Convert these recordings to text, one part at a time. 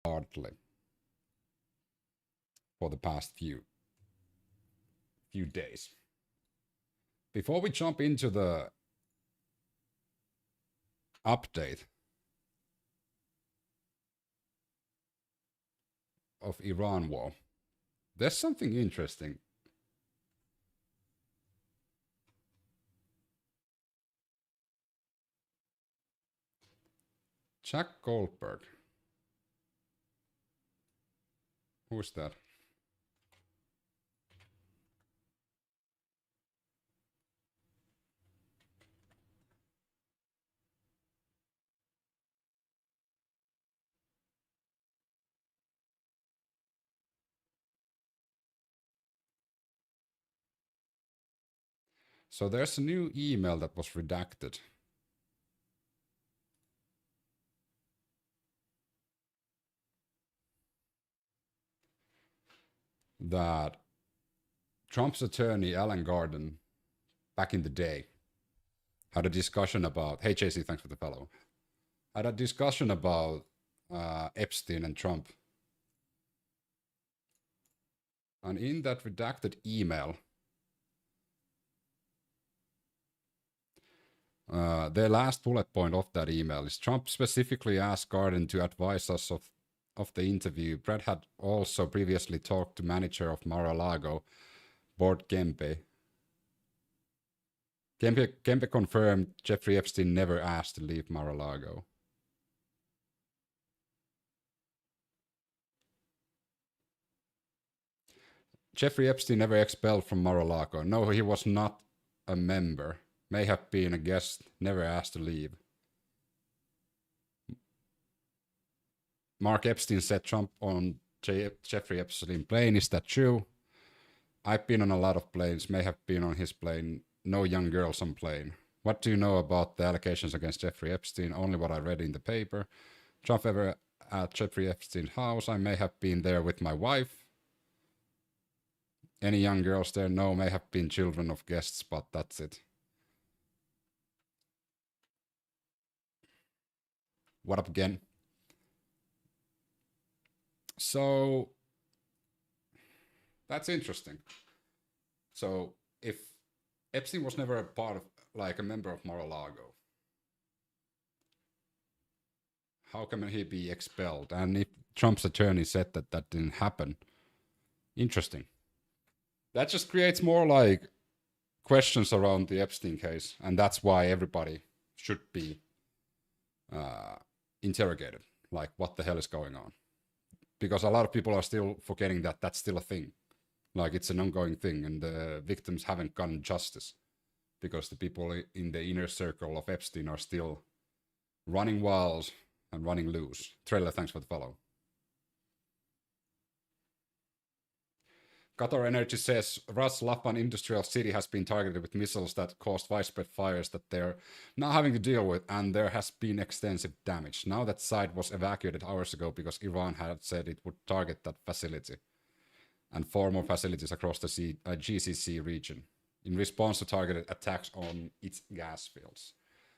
hardly for the past few days. Before we jump into the update of Iran war, there's something interesting. Jack Goldberg. Who's that? So there's a new email that was redacted. That Trump's attorney, Alan Garden, back in the day, had a discussion about, hey JC, thanks for the follow, had a discussion about Epstein and Trump. And in that redacted email, the last bullet point of that email is Trump specifically asked Garden to advise us of the interview. Brett had also previously talked to manager of Mar-a-Lago, Board Kempe. Kempe confirmed Jeffrey Epstein never asked to leave Mar-a-Lago. Jeffrey Epstein never expelled from Mar-a-Lago. No, he was not a member. May have been a guest, never asked to leave. Mark Epstein said Trump on Jeffrey Epstein plane. Is that true? I've been on a lot of planes, may have been on his plane. No young girls on plane. What do you know about the allegations against Jeffrey Epstein? Only what I read in the paper. Trump ever at Jeffrey Epstein's house? I may have been there with my wife. Any young girls there? No, may have been children of guests, but that's it. What up again? So that's interesting. So if Epstein was never a part of, like, a member of Mar-a-Lago, how can he be expelled? And if Trump's attorney said that that didn't happen, interesting. That just creates more like questions around the Epstein case, and that's why everybody should be interrogated. Like, what the hell is going on? Because a lot of people are still forgetting that that's still a thing. Like, it's an ongoing thing, and the victims haven't gotten justice because the people in the inner circle of Epstein are still running wild and running loose. Trailer, thanks for the follow. Qatar Energy says Ras Laffan industrial city has been targeted with missiles that caused widespread fires that they're now having to deal with, and there has been extensive damage. Now that site was evacuated hours ago because Iran had said it would target that facility and 4 more facilities across the GCC region in response to targeted attacks on its gas fields.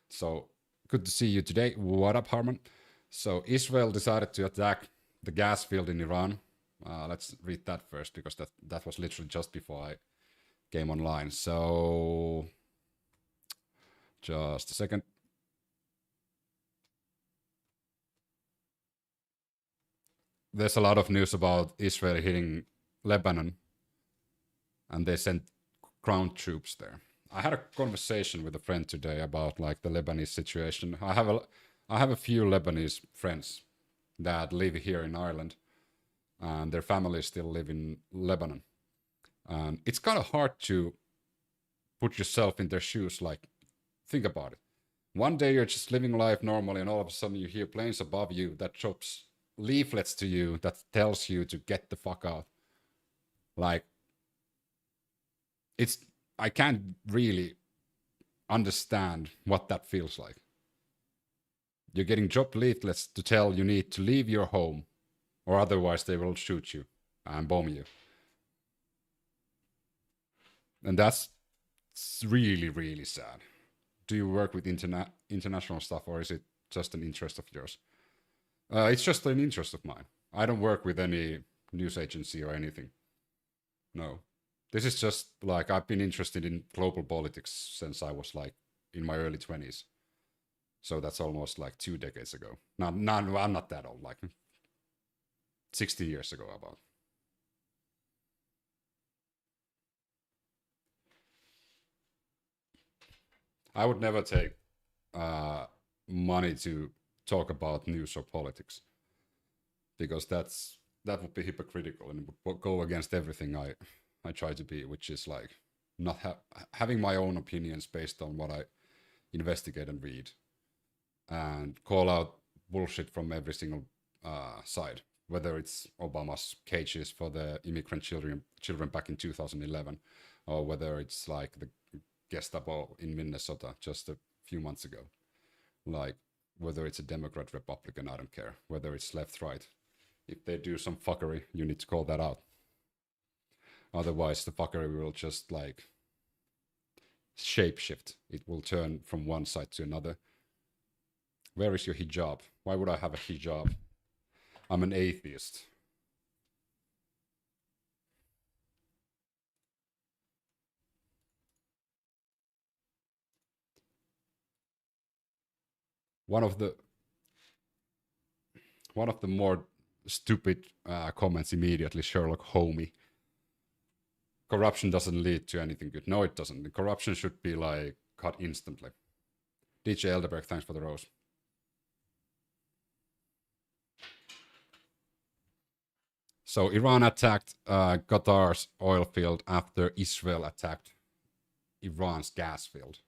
So, good to see you today. What up, Harman? So, Israel decided to attack the gas field in Iran. Let's read that first, because that was literally just before I came online. So, just a second. There's a lot of news about Israel hitting Lebanon, and they sent ground troops there. I had a conversation with a friend today about, like, the Lebanese situation. I have a few Lebanese friends that live here in Ireland, and their families still live in Lebanon. And it's kind of hard to put yourself in their shoes. Like, think about it. One day you're just living life normally, and all of a sudden you hear planes above you that drops leaflets to you that tells you to get the fuck out. Like, I can't really understand what that feels like. You're getting dropped leaflets to tell you need to leave your home, or otherwise they will shoot you and bomb you. And that's really, really sad. Do you work with international stuff, or is it just an interest of yours? It's just an interest of mine. I don't work with any news agency or anything. No. This is just like I've been interested in global politics since I was like in my early 20s. So that's almost like 2 decades ago. No, I'm not that old, like 60 years ago about. I would never take money to talk about news or politics because that would be hypocritical and would go against everything I try to be, which is like not having my own opinions based on what I investigate and read, and call out bullshit from every single side, whether it's Obama's cages for the immigrant children back in 2011, or whether it's like the Gestapo in Minnesota just a few months ago. Like, whether it's a Democrat, Republican, I don't care. Whether it's left, right. If they do some fuckery, you need to call that out. Otherwise, the fuckery will just like shapeshift. It will turn from one side to another. Where is your hijab? Why would I have a hijab? I'm an atheist. One of the more stupid comments immediately, Sherlock Homie. Corruption doesn't lead to anything good. No, it doesn't. The corruption should be like cut instantly. DJ Elderberg, thanks for the rose. So Iran attacked Qatar's oil field after Israel attacked Iran's gas field.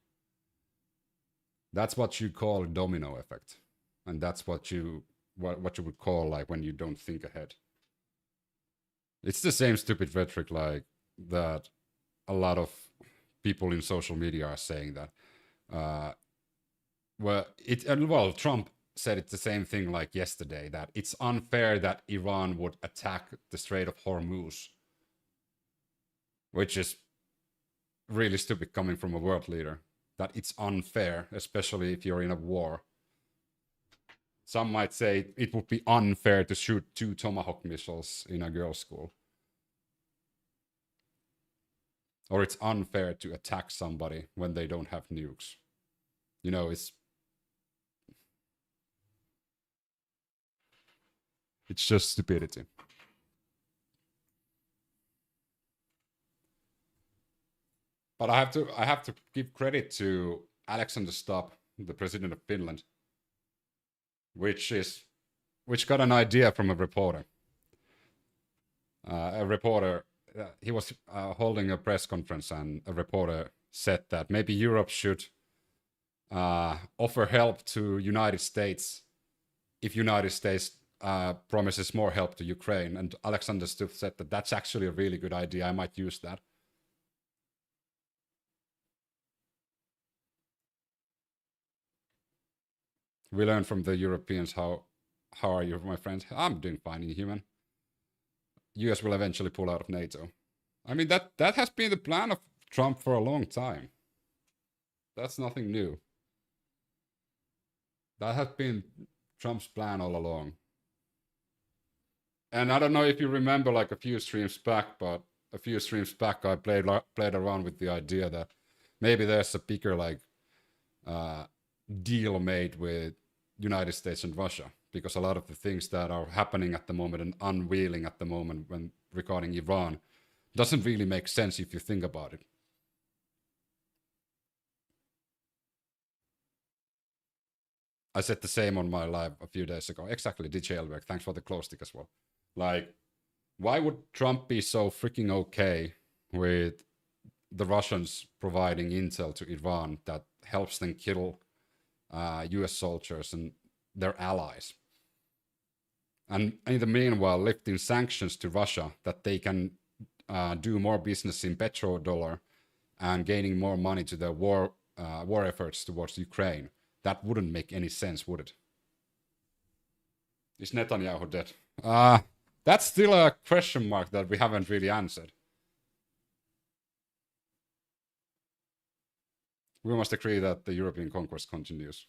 That's what you call a domino effect. And that's what you would call like when you don't think ahead. It's the same stupid rhetoric like that a lot of people in social media are saying that. Trump said it's the same thing like yesterday, that it's unfair that Iran would attack the Strait of Hormuz, which is really stupid coming from a world leader, that it's unfair, especially if you're in a war. Some might say it would be unfair to shoot 2 Tomahawk missiles in a girls' school. Or it's unfair to attack somebody when they don't have nukes. You know, it's just stupidity. But I have to give credit to Alexander Stubb, the president of Finland, which got an idea from a reporter. He was holding a press conference, and a reporter said that maybe Europe should offer help to United States if United States promises more help to Ukraine. And Alexander Stubb said that that's actually a really good idea. I might use that. We learn from the Europeans how are you, my friends? I'm doing fine, inhuman. US will eventually pull out of NATO. I mean, that has been the plan of Trump for a long time. That's nothing new. That has been Trump's plan all along. And I don't know if you remember, like a few streams back, I played around with the idea that maybe there's a bigger like deal made with United States and Russia, because a lot of the things that are happening at the moment and unveiling at the moment when regarding Iran doesn't really make sense if you think about it. I said the same on my live a few days ago. Exactly, DJ Elberg. Thanks for the close stick as well. Like, why would Trump be so freaking okay with the Russians providing intel to Iran that helps them kill US soldiers and their allies? And in the meanwhile, lifting sanctions to Russia that they can do more business in petrodollar and gaining more money to their war efforts towards Ukraine. That wouldn't make any sense, would it? Is Netanyahu dead? That's still a question mark that we haven't really answered. We must agree that the European conquest continues.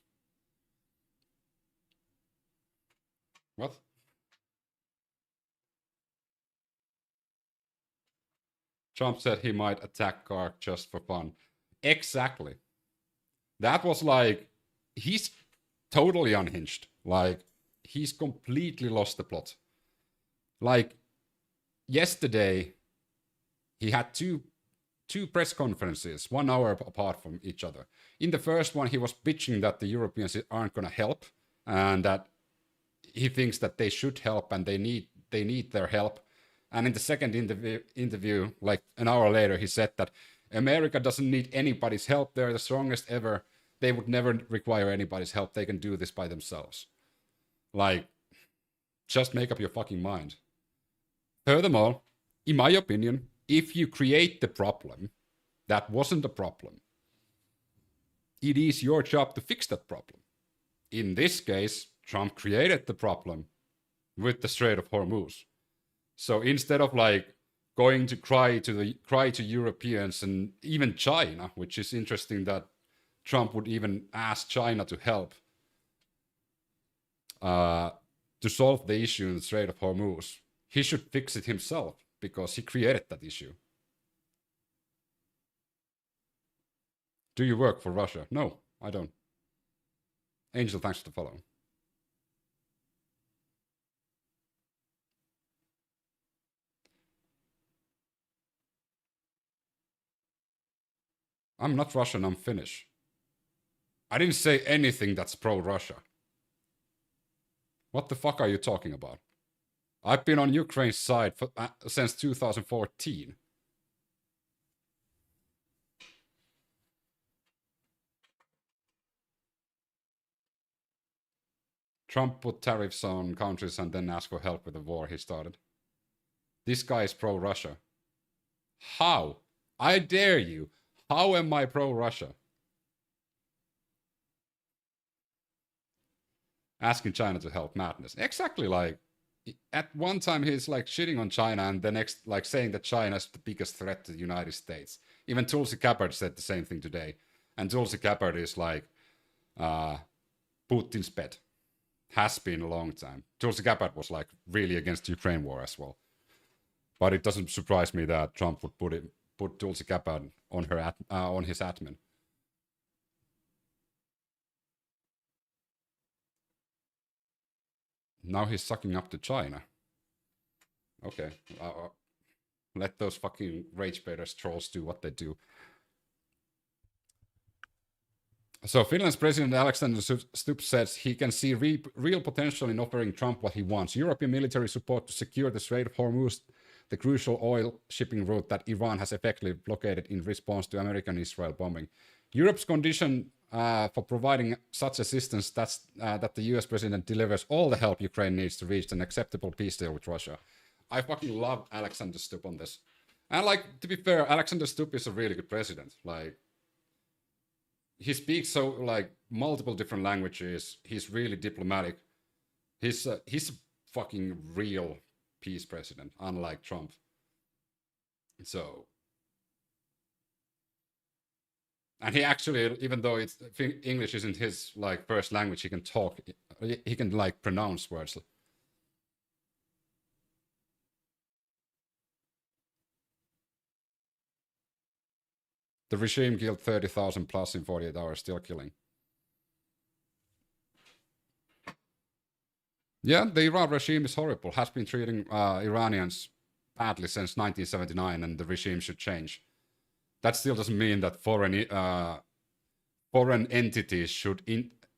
What? Trump said he might attack Kark just for fun. Exactly. That was like, he's totally unhinged. Like, he's completely lost the plot. Like, yesterday, he had two press conferences, 1 hour apart from each other. In the first one, he was bitching that the Europeans aren't going to help, and that he thinks that they should help and they need their help. And in the second interview, like an hour later, he said that America doesn't need anybody's help. They're the strongest ever. They would never require anybody's help. They can do this by themselves. Like, just make up your fucking mind. Furthermore, in my opinion, if you create the problem, that wasn't a problem. It is your job to fix that problem. In this case, Trump created the problem with the Strait of Hormuz. So instead of like going to cry to Europeans and even China, which is interesting that Trump would even ask China to help to solve the issue in the Strait of Hormuz, he should fix it himself because he created that issue. Do you work for Russia? No, I don't. Angel, thanks for the follow. I'm not Russian, I'm Finnish. I didn't say anything that's pro-Russia. What the fuck are you talking about? I've been on Ukraine's side since 2014. Trump put tariffs on countries and then asked for help with the war he started. This guy is pro-Russia. How? I dare you. How am I pro-Russia? Asking China to help, madness. Exactly, like, at one time he's like shitting on China and the next like saying that China is the biggest threat to the United States. Even Tulsi Gabbard said the same thing today. And Tulsi Gabbard is like Putin's pet. Has been a long time. Tulsi Gabbard was like really against the Ukraine war as well. But it doesn't surprise me that Trump would put Tulsi Gabbard on her on his admin. Now he's sucking up to China. Okay. Let those fucking rage baiters trolls do what they do. So Finland's President Alexander Stubb says he can see real potential in offering Trump what he wants. European military support to secure the Strait of Hormuz, the crucial oil shipping route that Iran has effectively blockaded in response to American-Israel bombing. Europe's condition for providing such assistance that the US president delivers all the help Ukraine needs to reach an acceptable peace deal with Russia. I fucking love Alexander Stubb on this. And like, to be fair, Alexander Stubb is a really good president. Like, he speaks so like multiple different languages. He's really diplomatic. He's a fucking real peace president, unlike Trump. So, and he actually, even though English isn't his like first language, he can talk. He can like pronounce words. The regime killed 30,000 plus in 48 hours, still killing. Yeah, the Iran regime is horrible, has been treating Iranians badly since 1979, and the regime should change. That still doesn't mean that foreign entities should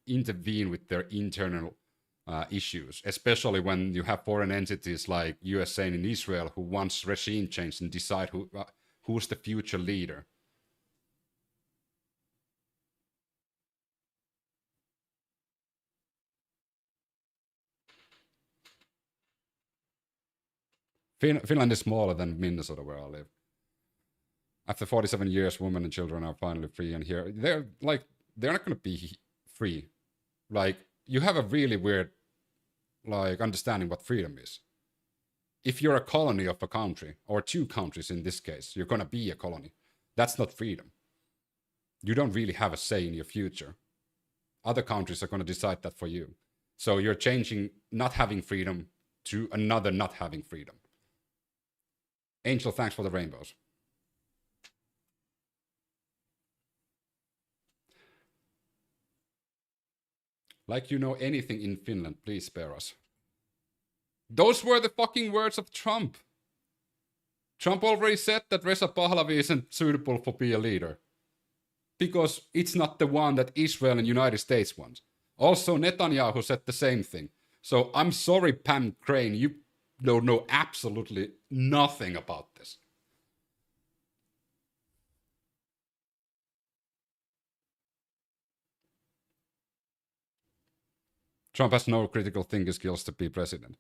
intervene with their internal issues, especially when you have foreign entities like USA and Israel who wants regime change and decide who's the future leader. Finland is smaller than Minnesota, where I live. After 47 years, women and children are finally free, and here they're not going to be free. Like, you have a really weird like understanding what freedom is. If you're a colony of a country, or two countries in this case, you're going to be a colony. That's not freedom. You don't really have a say in your future. Other countries are going to decide that for you. So you're changing not having freedom to another not having freedom. Angel, thanks for the rainbows. Like you know anything in Finland, please spare us. Those were the fucking words of Trump. Trump already said that Reza Pahlavi isn't suitable for be a leader. Because it's not the one that Israel and United States want. Also, Netanyahu said the same thing. So I'm sorry, Pam Crane, you don't know absolutely nothing about this. Trump has no critical thinking skills to be president.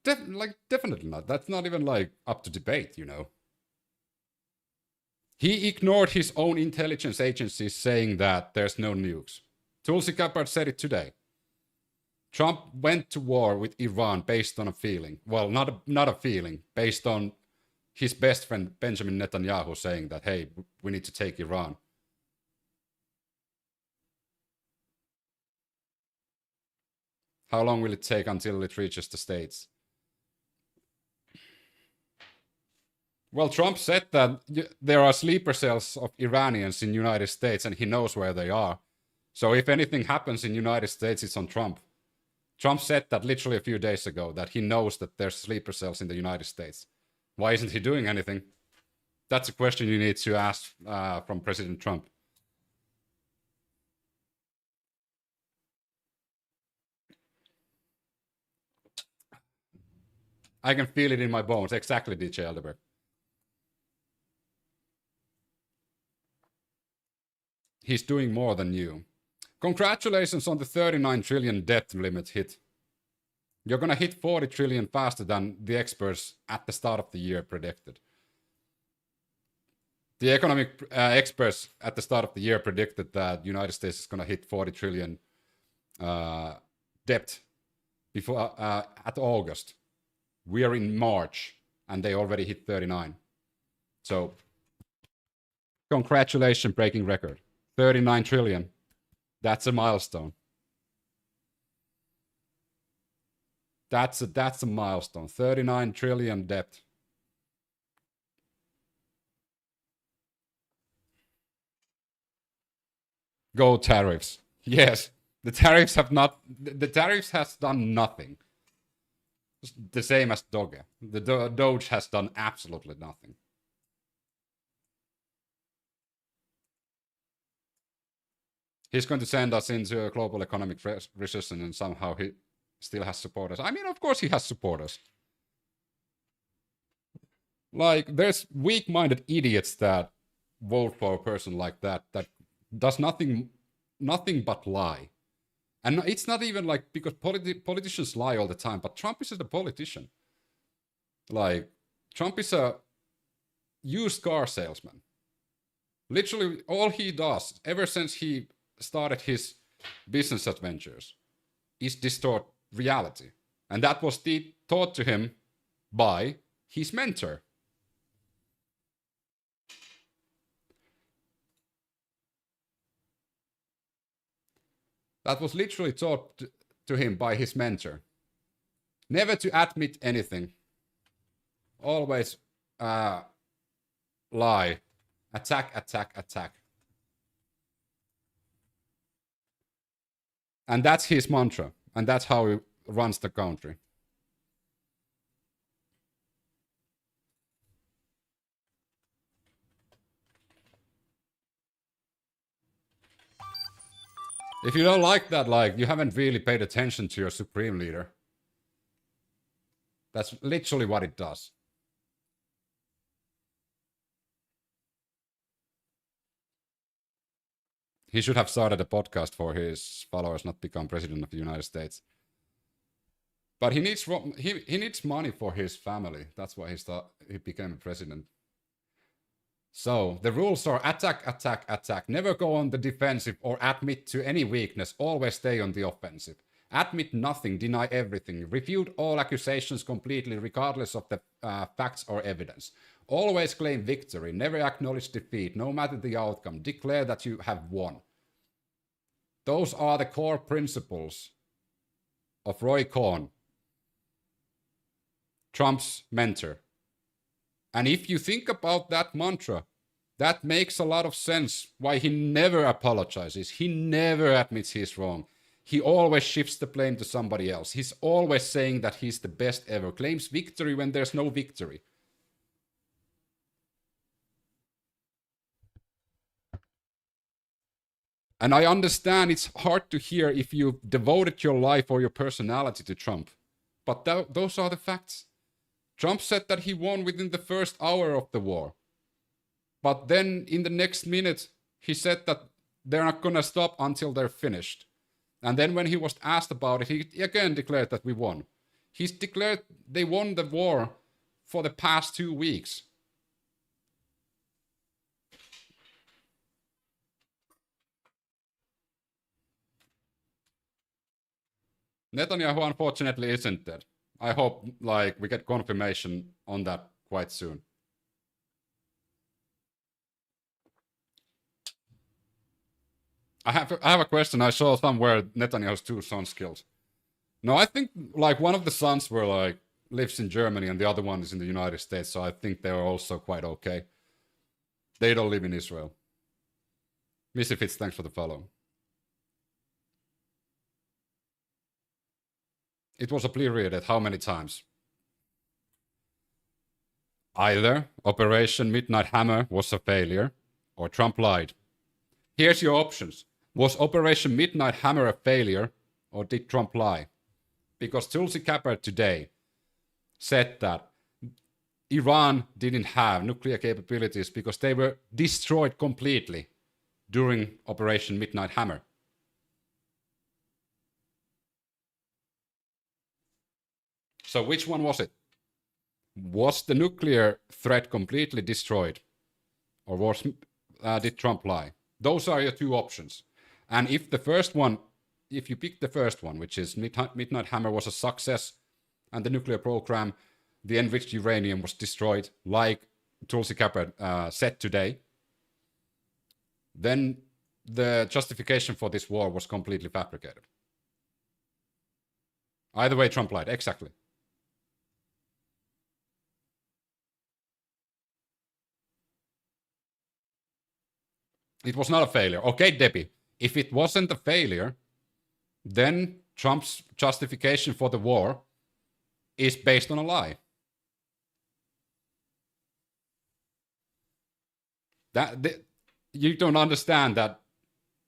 Definitely not. That's not even like up to debate, you know. He ignored his own intelligence agencies saying that there's no nukes. Tulsi Gabbard said it today. Trump went to war with Iran based on a feeling. Well, not a feeling, based on his best friend Benjamin Netanyahu saying that, hey, we need to take Iran. How long will it take until it reaches the States? Well, Trump said that there are sleeper cells of Iranians in the United States and he knows where they are. So if anything happens in the United States, it's on Trump. Trump said that literally a few days ago, that he knows that there's sleeper cells in the United States. Why isn't he doing anything? That's a question you need to ask from President Trump. I can feel it in my bones. Exactly, DJ Elderberg. He's doing more than you. Congratulations on the 39 trillion debt limit hit. You're going to hit 40 trillion faster than the experts at the start of the year predicted. The economic experts at the start of the year predicted that the United States is going to hit 40 trillion debt before at August. We are in March, and they already hit 39. So, congratulations, breaking record. 39 trillion. That's a milestone. That's a milestone. 39 trillion debt. Go tariffs. Yes, the tariffs have not. The tariffs has done nothing. The same as Doge. The Doge has done absolutely nothing. He's going to send us into a global economic recession, and somehow he still has supporters. I mean, of course he has supporters. Like, there's weak-minded idiots that vote for a person like that does nothing but lie. And it's not even like, because politicians lie all the time, but Trump is a politician. Like, Trump is a used car salesman. Literally, all he does, ever since he started his business adventures, is distort reality. And that was taught to him by his mentor. That was literally taught to him by his mentor. Never to admit anything. Always lie. Attack, attack, attack. And that's his mantra. And that's how he runs the country. If you don't like that, like, you haven't really paid attention to your supreme leader. That's literally what it does. He should have started a podcast for his followers, not become president of the United States. But he needs money for his family. That's why he became a president. So, the rules are attack, attack, attack. Never go on the defensive or admit to any weakness. Always stay on the offensive. Admit nothing, deny everything. Refute all accusations completely, regardless of the facts or evidence. Always claim victory. Never acknowledge defeat, no matter the outcome. Declare that you have won. Those are the core principles of Roy Cohn, Trump's mentor. And if you think about that mantra, that makes a lot of sense why he never apologizes. He never admits he's wrong. he always shifts the blame to somebody else. He's always saying that he's the best ever, claims victory when there's no victory. And I understand it's hard to hear if you've devoted your life or your personality to Trump. But those are the facts. Trump said that he won within the first hour of the war. But then in the next minute, he said that they're not going to stop until they're finished. And then when he was asked about it, he again declared that we won. He's declared they won the war for the past 2 weeks. Netanyahu unfortunately isn't dead. I hope we get confirmation on that quite soon. I have a question. I saw somewhere Netanyahu's 2 sons killed. No, I think one of the sons lives in Germany and the other one is in the United States, so I think they're also quite okay. They don't live in Israel. Missy Fitz, thanks for the follow. It was a period at how many times? Either Operation Midnight Hammer was a failure, or Trump lied. Here's your options. Was Operation Midnight Hammer a failure, or did Trump lie? Because Tulsi Gabbard today said that Iran didn't have nuclear capabilities because they were destroyed completely during Operation Midnight Hammer. So which one was it? Was the nuclear threat completely destroyed? Or did Trump lie? Those are your 2 options. And if you pick the first one, which is Midnight Hammer was a success, and the nuclear program, the enriched uranium was destroyed, like Tulsi Gabbard said today, then the justification for this war was completely fabricated. Either way, Trump lied. Exactly. It was not a failure. Okay, Debbie, if it wasn't a failure, then Trump's justification for the war is based on a lie. You don't understand that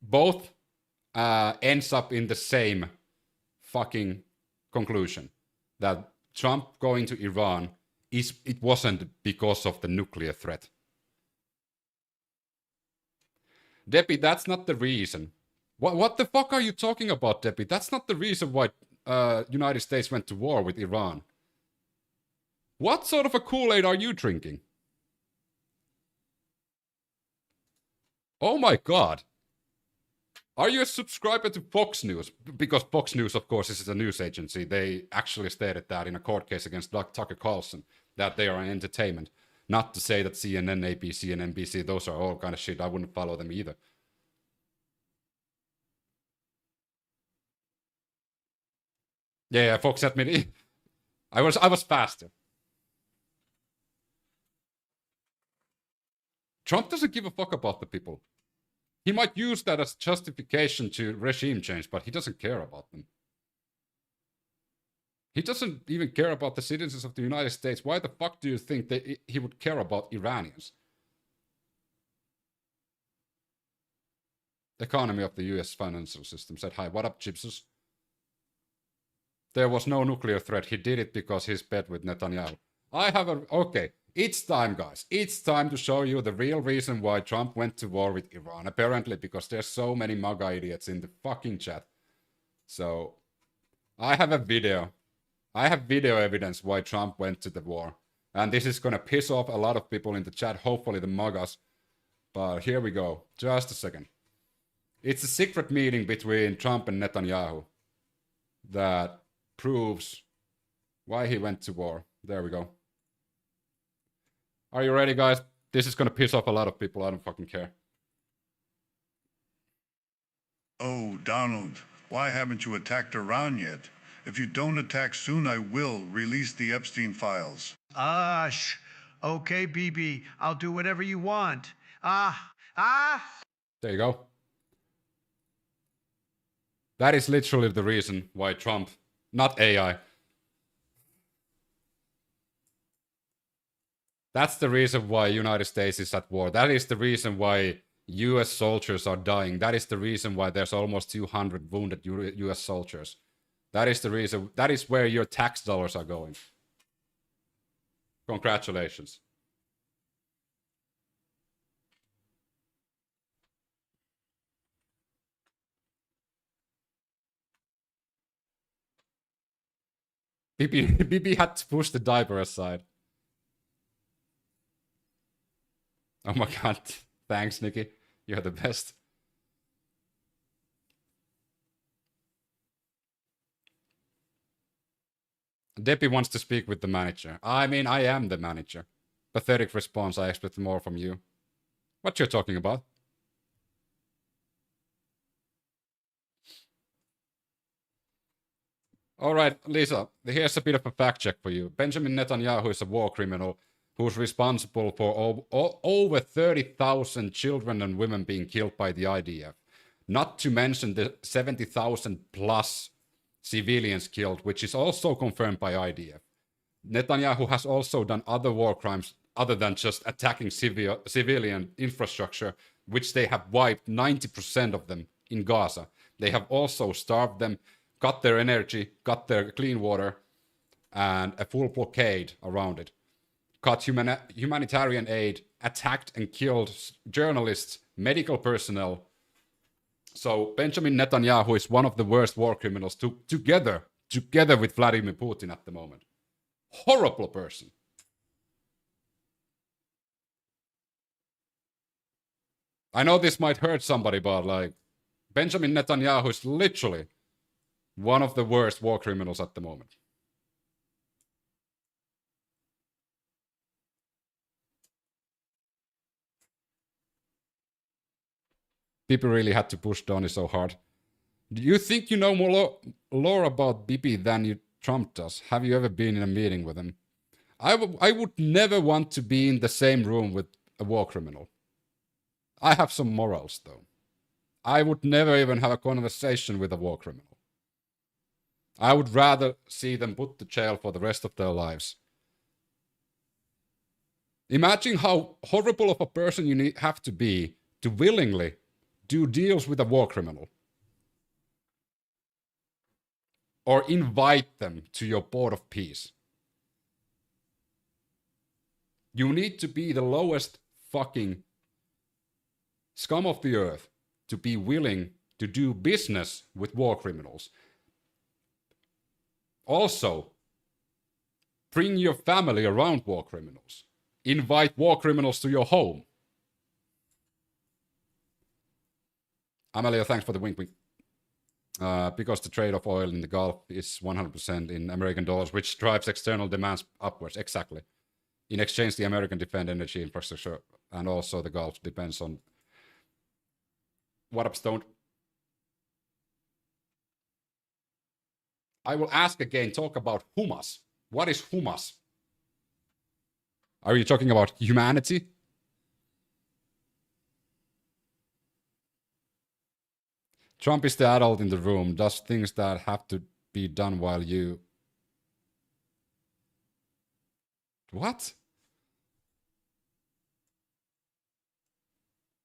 both ends up in the same fucking conclusion. That Trump going to Iran, it wasn't because of the nuclear threat. Debbie, that's not the reason. What the fuck are you talking about, Debbie? That's not the reason why United States went to war with Iran. What sort of a Kool-Aid are you drinking? Oh my god. Are you a subscriber to Fox News? Because Fox News, of course, is a news agency. They actually stated that in a court case against Tucker Carlson, that they are an entertainment. Not to say that CNN, ABC, and NBC, those are all kind of shit. I wouldn't follow them either. Yeah, Fox admitted. I was faster. Trump doesn't give a fuck about the people. He might use that as justification to regime change, but he doesn't care about them. He doesn't even care about the citizens of the United States. Why the fuck do you think that he would care about Iranians? The economy of the US financial system said, hi, what up, Gypsus? There was no nuclear threat. He did it because he's bet with Netanyahu. Okay, it's time, guys. It's time to show you the real reason why Trump went to war with Iran. Apparently, because there's so many MAGA idiots in the fucking chat. So, I have a video. I have video evidence why Trump went to the war. And this is gonna piss off a lot of people in the chat, hopefully the MAGAs. But here we go. Just a second. It's a secret meeting between Trump and Netanyahu that proves why he went to war. There we go. Are you ready, guys? This is gonna piss off a lot of people. I don't fucking care. Oh, Donald, why haven't you attacked Iran yet? If you don't attack soon, I will release the Epstein files. Okay, BB, I'll do whatever you want. There you go. That is literally the reason why Trump, not AI, that's the reason why United States is at war. That is the reason why US soldiers are dying. That is the reason why there's almost 200 wounded US soldiers. That is the reason. That is where your tax dollars are going. Congratulations. Bibi had to push the diaper aside. Oh my god. Thanks, Nikki. You're the best. Debbie wants to speak with the manager. I mean, I am the manager. Pathetic response. I expect more from you. What you're talking about? All right, Lisa, here's a bit of a fact check for you. Benjamin Netanyahu is a war criminal who's responsible for over 30,000 children and women being killed by the IDF. Not to mention the 70,000 plus civilians killed, which is also confirmed by IDF. Netanyahu has also done other war crimes other than just attacking civilian infrastructure, which they have wiped 90% of them in Gaza. They have also starved them, cut their energy, cut their clean water, and a full blockade around it. Cut humanitarian aid, attacked and killed journalists, medical personnel. So Benjamin Netanyahu is one of the worst war criminals together with Vladimir Putin at the moment. Horrible person. I know this might hurt somebody, but like Benjamin Netanyahu is literally one of the worst war criminals at the moment. Bibi really had to push Donnie so hard. Do you think you know more lore about Bibi than Trump does? Have you ever been in a meeting with him? I would never want to be in the same room with a war criminal. I have some morals, though. I would never even have a conversation with a war criminal. I would rather see them put to jail for the rest of their lives. Imagine how horrible of a person you have to be to willingly do deals with a war criminal. Or invite them to your board of peace. You need to be the lowest fucking scum of the earth to be willing to do business with war criminals. Also, bring your family around war criminals. Invite war criminals to your home. Amelia, thanks for the wink wink. Because the trade of oil in the Gulf is 100% in American dollars, which drives external demands upwards. Exactly. In exchange, the American defend energy infrastructure and also the Gulf depends on. What up, Stone? I will ask again, talk about humus. What is humus? Are you talking about humanity? Trump is the adult in the room, does things that have to be done while you... What?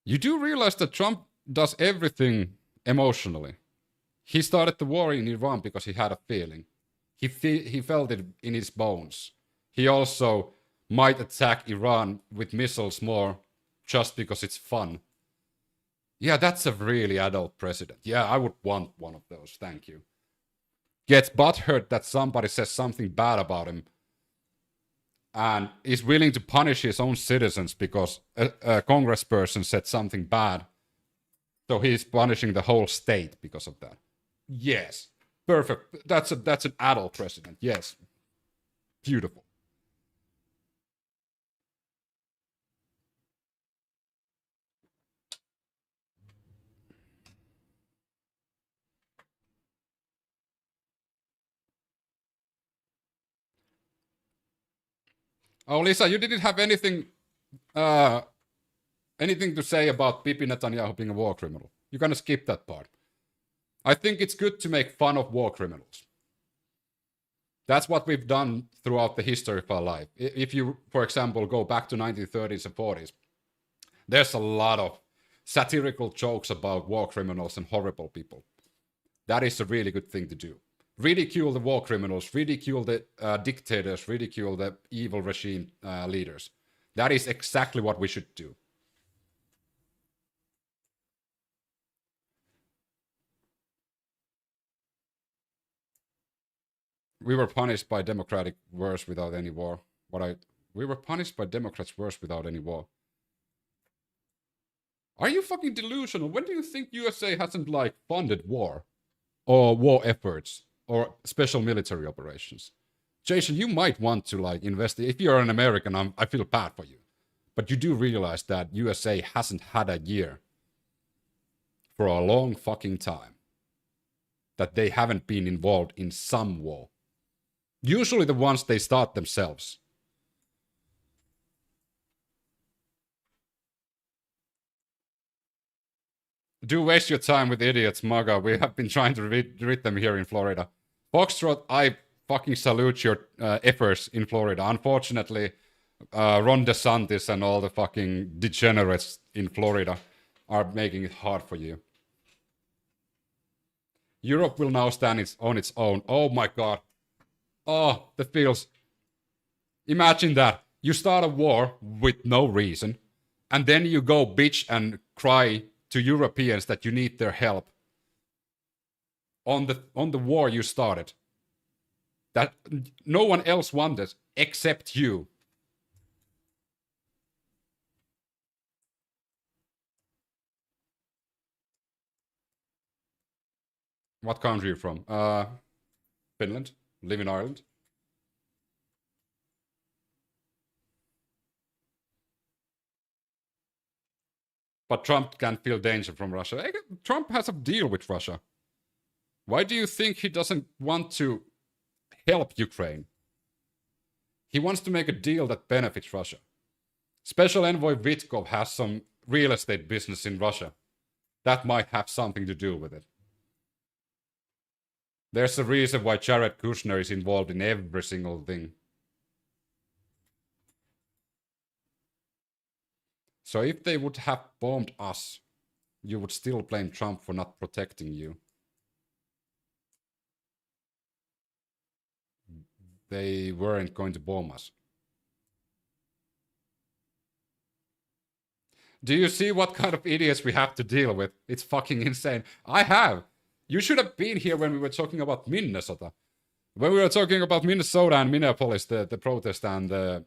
You do realize that Trump does everything emotionally. He started the war in Iran because he had a feeling. He felt it in his bones. He also might attack Iran with missiles more just because it's fun. Yeah, that's a really adult president. Yeah, I would want one of those, thank you. Gets butthurt that somebody says something bad about him and is willing to punish his own citizens because a congressperson said something bad. So he's punishing the whole state because of that. Yes, perfect. That's an adult president. Yes, beautiful. Oh, Lisa, you didn't have anything to say about Bibi Netanyahu being a war criminal. You're gonna skip that part. I think it's good to make fun of war criminals. That's what we've done throughout the history of our life. If you, for example, go back to 1930s and 40s, there's a lot of satirical jokes about war criminals and horrible people. That is a really good thing to do. Ridicule the war criminals, ridicule the dictators, ridicule the evil regime leaders. That is exactly what we should do. We were punished by democratic wars without any war. We were punished by Democrats worse without any war. Are you fucking delusional? When do you think USA hasn't like funded war? Or war efforts? Or special military operations? Jason, you might want to like invest. If you're an American, I feel bad for you. But you do realize that USA hasn't had a year for a long fucking time that they haven't been involved in some war. Usually the ones they start themselves. Do waste your time with idiots, MAGA. We have been trying to read them here in Florida. Foxtrot, I fucking salute your efforts in Florida. Unfortunately, Ron DeSantis and all the fucking degenerates in Florida are making it hard for you. Europe will now stand on its own. Oh my god. Oh, the feels. Imagine that. You start a war with no reason, and then you go bitch and cry to Europeans that you need their help on the war you started. That no one else wanted except you. What country are you from? Finland. Live in Ireland. But Trump can't feel danger from Russia. Trump has a deal with Russia. Why do you think he doesn't want to help Ukraine? He wants to make a deal that benefits Russia. Special Envoy Vitkov has some real estate business in Russia. That might have something to do with it. There's a reason why Jared Kushner is involved in every single thing. So if they would have bombed us, you would still blame Trump for not protecting you. They weren't going to bomb us. Do you see what kind of idiots we have to deal with? It's fucking insane. I have. You should have been here when we were talking about Minnesota. When we were talking about Minnesota and Minneapolis, the protest and the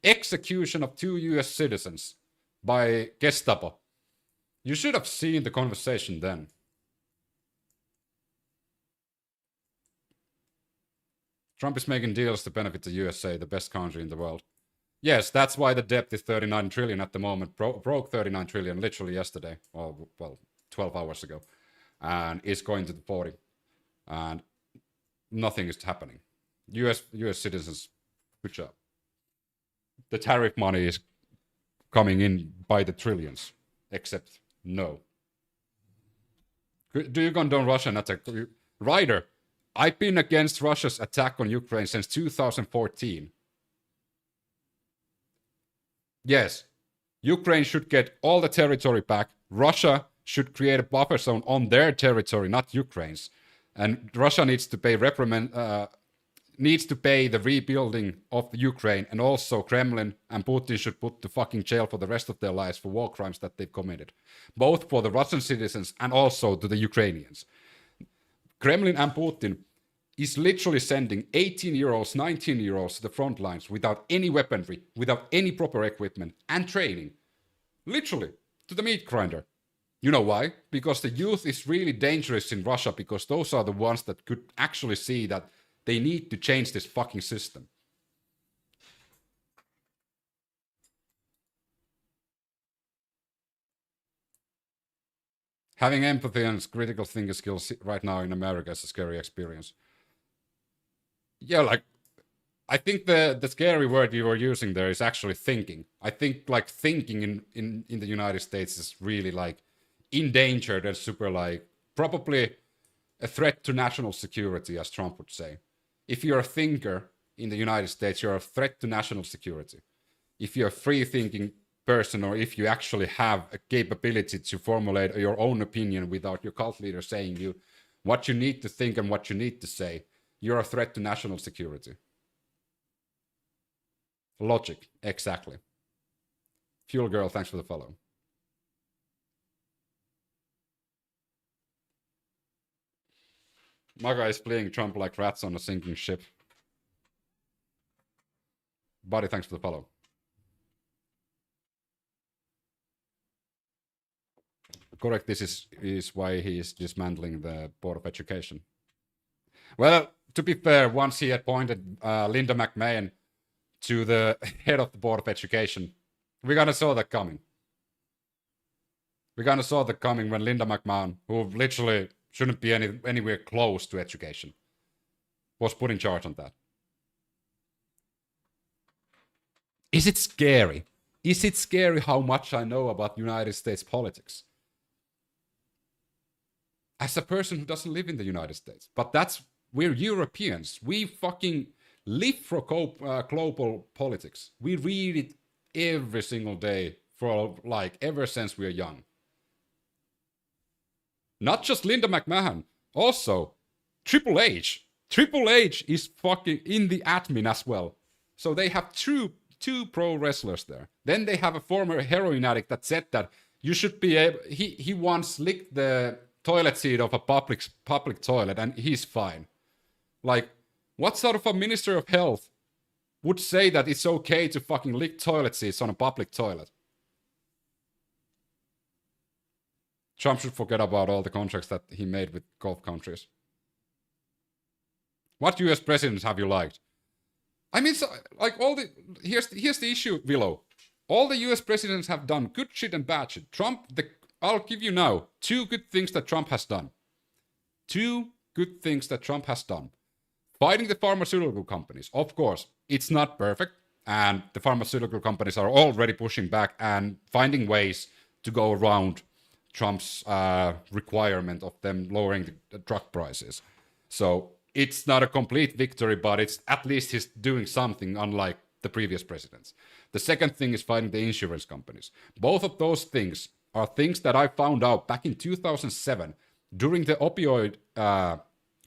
execution of 2 US citizens by Gestapo. You should have seen the conversation then. Trump is making deals to benefit the USA, the best country in the world. Yes, that's why the debt is 39 trillion at the moment. Broke 39 trillion literally yesterday, or well, 12 hours ago. And it's going to the 40. And nothing is happening. US citizens, good job. The tariff money is coming in by the trillions, except no. Do you condone Russian attack? Ryder, I've been against Russia's attack on Ukraine since 2014. Yes, Ukraine should get all the territory back. Russia should create a buffer zone on their territory, not Ukraine's. And Russia needs to pay the rebuilding of Ukraine, and also Kremlin and Putin should put to fucking jail for the rest of their lives for war crimes that they've committed. Both for the Russian citizens and also to the Ukrainians. Kremlin and Putin is literally sending 18-year-olds, 19-year-olds to the front lines without any weaponry, without any proper equipment and training. Literally, to the meat grinder. You know why? Because the youth is really dangerous in Russia, because those are the ones that could actually see that they need to change this fucking system. Having empathy and critical thinking skills right now in America is a scary experience. Yeah, like, I think the scary word you were using there is actually thinking. I think like thinking in the United States is really like endangered and super like probably a threat to national security, as Trump would say. If you're a thinker in the United States, you're a threat to national security. If you're a free-thinking person, or if you actually have a capability to formulate your own opinion without your cult leader saying you what you need to think and what you need to say, you're a threat to national security. Logic, exactly. Fuel Girl, thanks for the follow. MAGA is fleeing Trump like rats on a sinking ship. Buddy, thanks for the follow. Correct, this is why he is dismantling the Board of Education. Well, to be fair, once he appointed Linda McMahon to the head of the Board of Education, we kind of saw that coming. We kind of saw that coming when Linda McMahon, who literally shouldn't be anywhere close to education, was put in charge on that. Is it scary? Is it scary how much I know about United States politics? As a person who doesn't live in the United States. But we're Europeans. We fucking live for global politics. We read it every single day for like ever since we're young. Not just Linda McMahon, also Triple H. Triple H is fucking in the admin as well. So they have two pro wrestlers there. Then they have a former heroin addict that said that you should be able. He once licked the toilet seat of a public toilet and he's fine. Like, what sort of a minister of health would say that it's okay to fucking lick toilet seats on a public toilet? Trump should forget about all the contracts that he made with Gulf countries. What US presidents have you liked? I mean, so, like, here's the issue, Willow. All the US presidents have done good shit and bad shit. I'll give you now 2 good things that Trump has done. 2 good things that Trump has done. Fighting the pharmaceutical companies. Of course, it's not perfect, and the pharmaceutical companies are already pushing back and finding ways to go around Trump's requirement of them lowering the drug prices. So it's not a complete victory, but it's at least he's doing something, unlike the previous presidents. The second thing is fighting the insurance companies. Both of those things are things that I found out back in 2007 during the opioid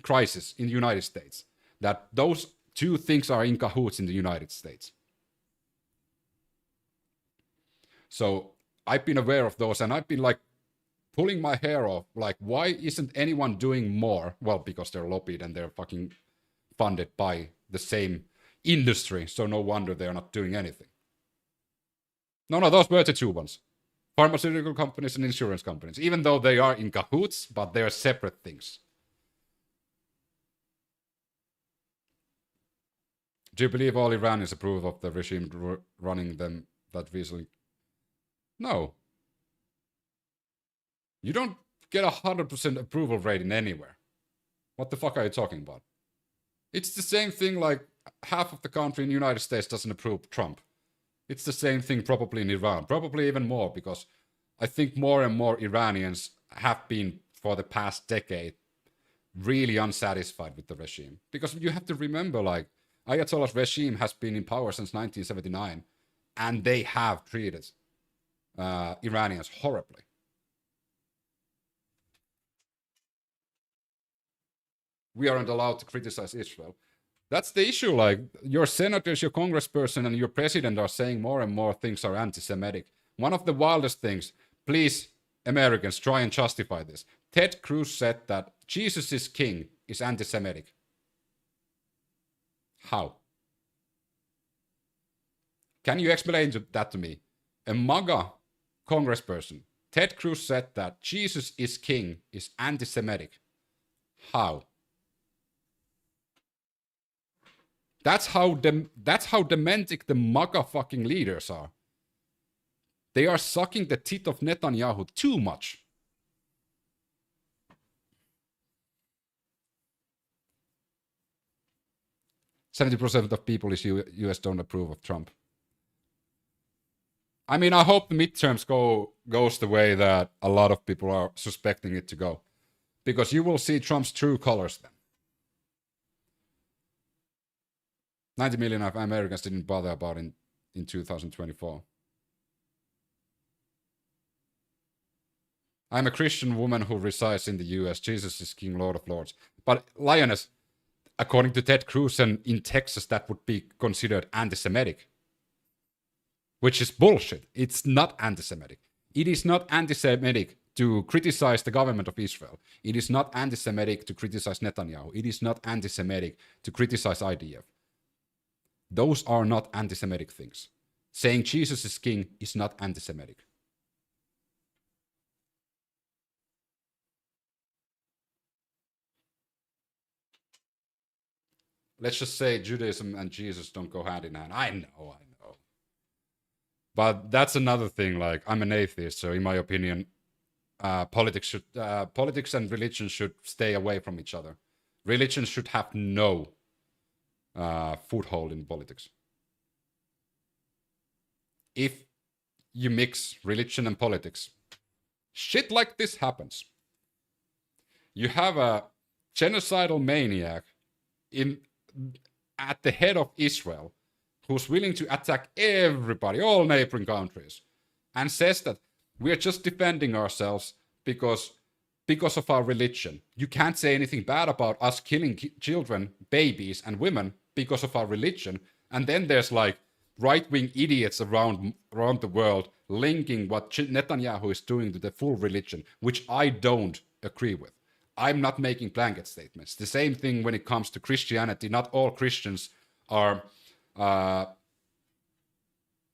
crisis in the United States, that those 2 things are in cahoots in the United States. So I've been aware of those, and I've been like pulling my hair off, like, why isn't anyone doing more? Well, because they're lobbied and they're fucking funded by the same industry, so no wonder they're not doing anything. No, those were the 2 ones. Pharmaceutical companies and insurance companies, even though they are in cahoots, but they are separate things. Do you believe all Iranians approve of the regime running them that visibly? No. You don't get 100% approval rating anywhere. What the fuck are you talking about? It's the same thing like half of the country in the United States doesn't approve Trump. It's the same thing probably in Iran, probably even more, because I think more and more Iranians have been, for the past decade, really unsatisfied with the regime. Because you have to remember, like, Ayatollah's regime has been in power since 1979, and they have treated Iranians horribly. We aren't allowed to criticize Israel. That's the issue. Like, your senators, your congressperson, and your president are saying more and more things are anti-Semitic. One of the wildest things, please, Americans, try and justify this. Ted Cruz said that Jesus is king is anti-Semitic. How? Can you explain that to me? A MAGA congressperson, Ted Cruz, said that Jesus is king is anti-Semitic. How? That's how dementic the MAGA fucking leaders are. They are sucking the teeth of Netanyahu too much. %70 of people in US don't approve of Trump. I mean, I hope the midterms goes the way that a lot of people are suspecting it to go. Because you will see Trump's true colors then. 90 million of Americans didn't bother about in 2024. I'm a Christian woman who resides in the US. Jesus is King, Lord of Lords. But Lioness, according to Ted Cruz and in Texas, that would be considered anti-Semitic. Which is bullshit. It's not anti-Semitic. It is not anti-Semitic to criticize the government of Israel. It is not anti-Semitic to criticize Netanyahu. It is not anti-Semitic to criticize IDF. Those are not anti-Semitic things. Saying Jesus is king is not anti-Semitic. Let's just say Judaism and Jesus don't go hand in hand. I know. But that's another thing. Like, I'm an atheist, so in my opinion, politics and religion should stay away from each other. Religion should have no foothold in politics. If you mix religion and politics, shit like this happens. You have a genocidal maniac at the head of Israel who's willing to attack everybody, all neighboring countries, and says that we're just defending ourselves because of our religion. You can't say anything bad about us killing children, babies, and women because of our religion. And then there's like right-wing idiots around the world linking what Netanyahu is doing to the full religion, which I don't agree with. I'm not making blanket statements. The same thing when it comes to Christianity. Not all Christians are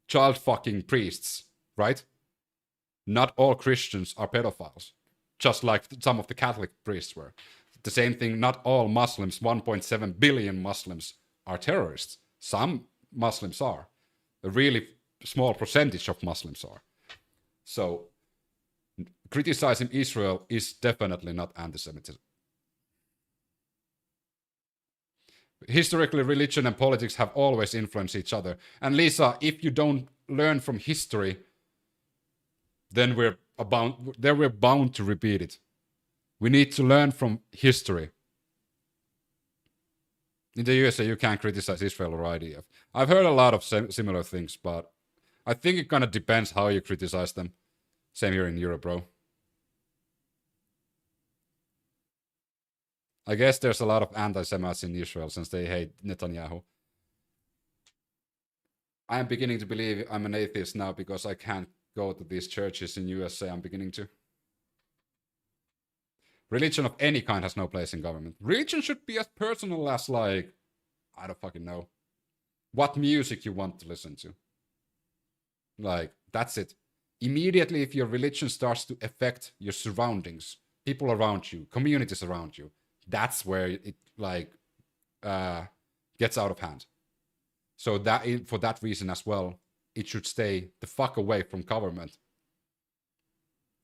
child-fucking priests, right? Not all Christians are pedophiles, just like some of the Catholic priests were. The same thing, not all Muslims, 1.7 billion Muslims, are terrorists. Some Muslims are. A really small percentage of Muslims are. So, criticizing Israel is definitely not anti-Semitism. Historically, religion and politics have always influenced each other. And Lisa, if you don't learn from history, then we're bound to repeat it. We need to learn from history. In the USA, you can't criticize Israel or IDF. I've heard a lot of similar things, but I think it kind of depends how you criticize them. Same here in Europe, bro. I guess there's a lot of anti-Semites in Israel since they hate Netanyahu. I am beginning to believe I'm an atheist now because I can't go to these churches in USA. I'm beginning to. Religion of any kind has no place in government. Religion should be as personal as, like, I don't fucking know, what music you want to listen to. Like, that's it. Immediately, if your religion starts to affect your surroundings, people around you, communities around you, that's where it, like, gets out of hand. So that, for that reason as well, it should stay the fuck away from government.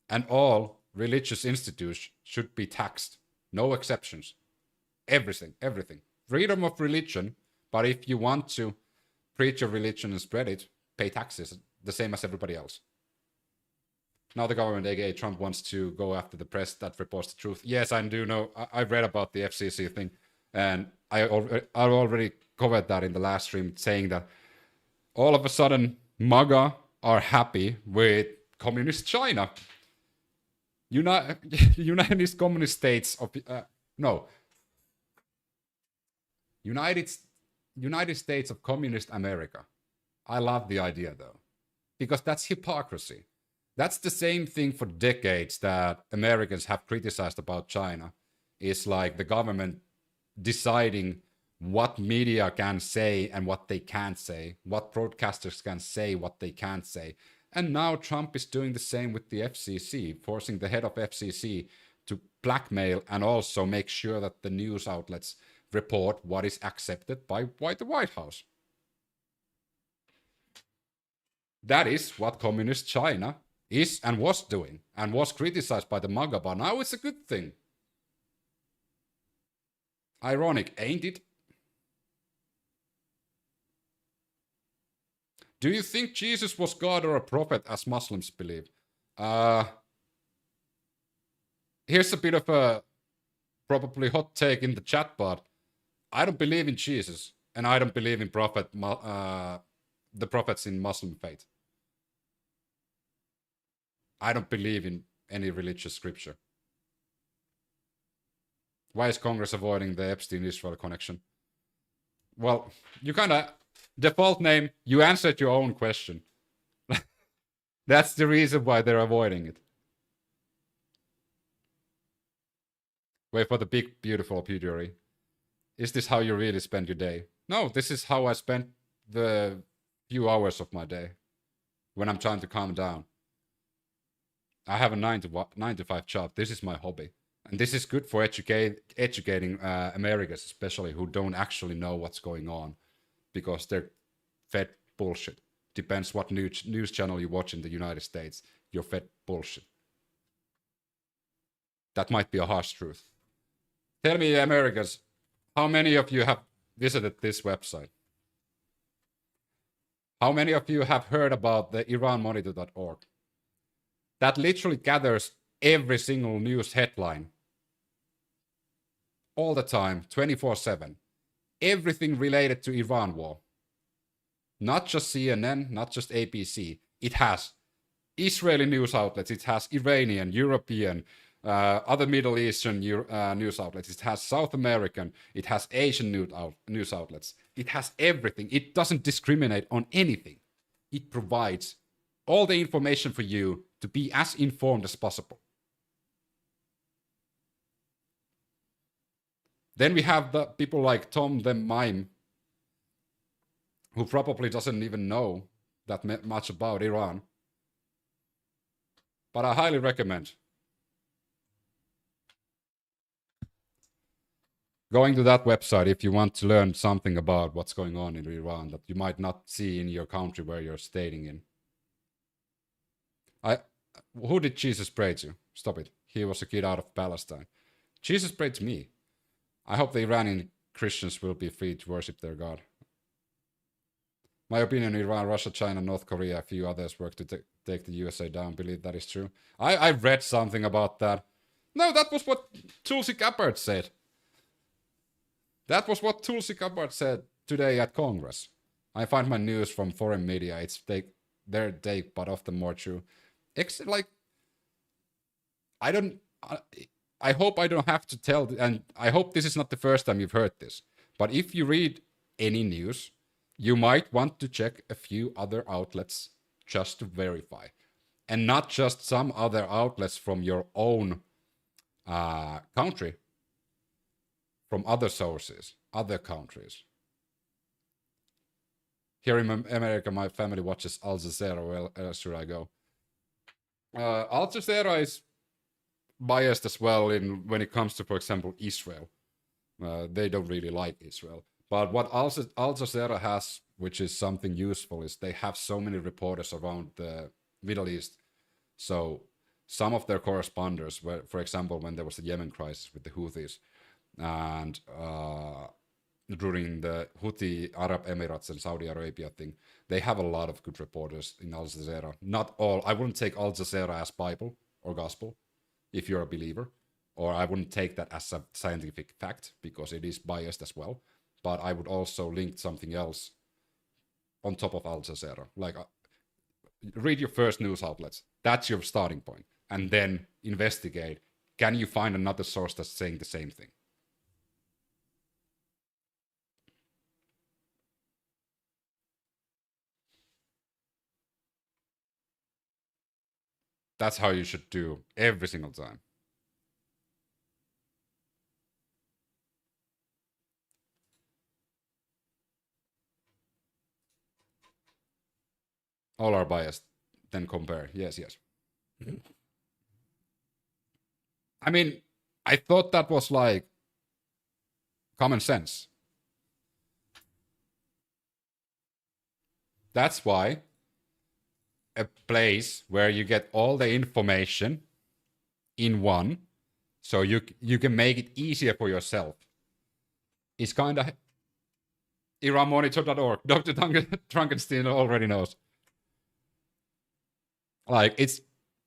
And all religious institutes should be taxed. No exceptions. Everything. Freedom of religion, but if you want to preach your religion and spread it, pay taxes, the same as everybody else. Now the government, aka Trump, wants to go after the press that reports the truth. Yes, I do know. I read about the FCC thing, and I already covered that in the last stream, saying that all of a sudden MAGA are happy with communist China. United Communist States of United States of Communist America. I love the idea though, because that's hypocrisy. That's the same thing for decades that Americans have criticized about China. It's like the government deciding what media can say and what they can't say, what broadcasters can say, what they can't say. And now Trump is doing the same with the FCC, forcing the head of FCC to blackmail and also make sure that the news outlets report what is accepted by the White House. That is what communist China is and was doing, and was criticized by the MAGA, but now it's a good thing. Ironic, ain't it? Do you think Jesus was God or a prophet, as Muslims believe? Here's a bit of a probably hot take in the chat, but I don't believe in Jesus, and I don't believe in the prophets in Muslim faith. I don't believe in any religious scripture. Why is Congress avoiding the Epstein-Israel connection? Well, you kind of, default name, you answered your own question. That's the reason why they're avoiding it. Wait for the big, beautiful Pewtery. Is this how you really spend your day? No, this is how I spend the few hours of my day when I'm trying to calm down. I have a 9 to 5 job. This is my hobby. And this is good for educating Americans, especially who don't actually know what's going on because they're fed bullshit. Depends what news channel you watch in the United States. You're fed bullshit. That might be a harsh truth. Tell me, Americans, how many of you have visited this website? How many of you have heard about the IranMonitor.org? That literally gathers every single news headline all the time, 24/7. Everything related to Iran war. Not just CNN, not just ABC. It has Israeli news outlets. It has Iranian, European, other Middle Eastern news outlets. It has South American. It has Asian news outlets. It has everything. It doesn't discriminate on anything. It provides all the information for you to be as informed as possible. Then we have the people like Tom the Mime, who probably doesn't even know that much about Iran. But I highly recommend going to that website if you want to learn something about what's going on in Iran that you might not see in your country where you're staying in. Who did Jesus pray to? Stop it. He was a kid out of Palestine. Jesus prayed to me. I hope the Iranian Christians will be free to worship their God. My opinion, Iran, Russia, China, North Korea, a few others work to take the USA down. Believe that is true. I read something about that. No, that was what Tulsi Gabbard said. That was what Tulsi Gabbard said today at Congress. I find my news from foreign media. It's their take, but often more true. I hope I don't have to tell, and I hope this is not the first time you've heard this, but if you read any news, you might want to check a few other outlets just to verify. And not just some other outlets from your own country, from other sources, other countries. Here in America, my family watches Al Jazeera. Where else should I go? Al Jazeera is biased as well when it comes to, for example, Israel. They don't really like Israel. But what Al Jazeera has, which is something useful, is they have so many reporters around the Middle East. So some of their correspondents, for example, when there was the Yemen crisis with the Houthis, and during the Houthi Arab Emirates and Saudi Arabia thing, they have a lot of good reporters in Al Jazeera. Not all. I wouldn't take Al Jazeera as Bible or gospel if you're a believer, or I wouldn't take that as a scientific fact because it is biased as well. But I would also link something else on top of Al Jazeera. Like, read your first news outlets. That's your starting point. And then investigate. Can you find another source that's saying the same thing? That's how you should do every single time. All are biased, then compare. Yes, yes. I mean, I thought that was like common sense. That's why a place where you get all the information in one, so you can make it easier for yourself, is kind of IranMonitor.org. Dr. Drunkenstein already knows. Like, it's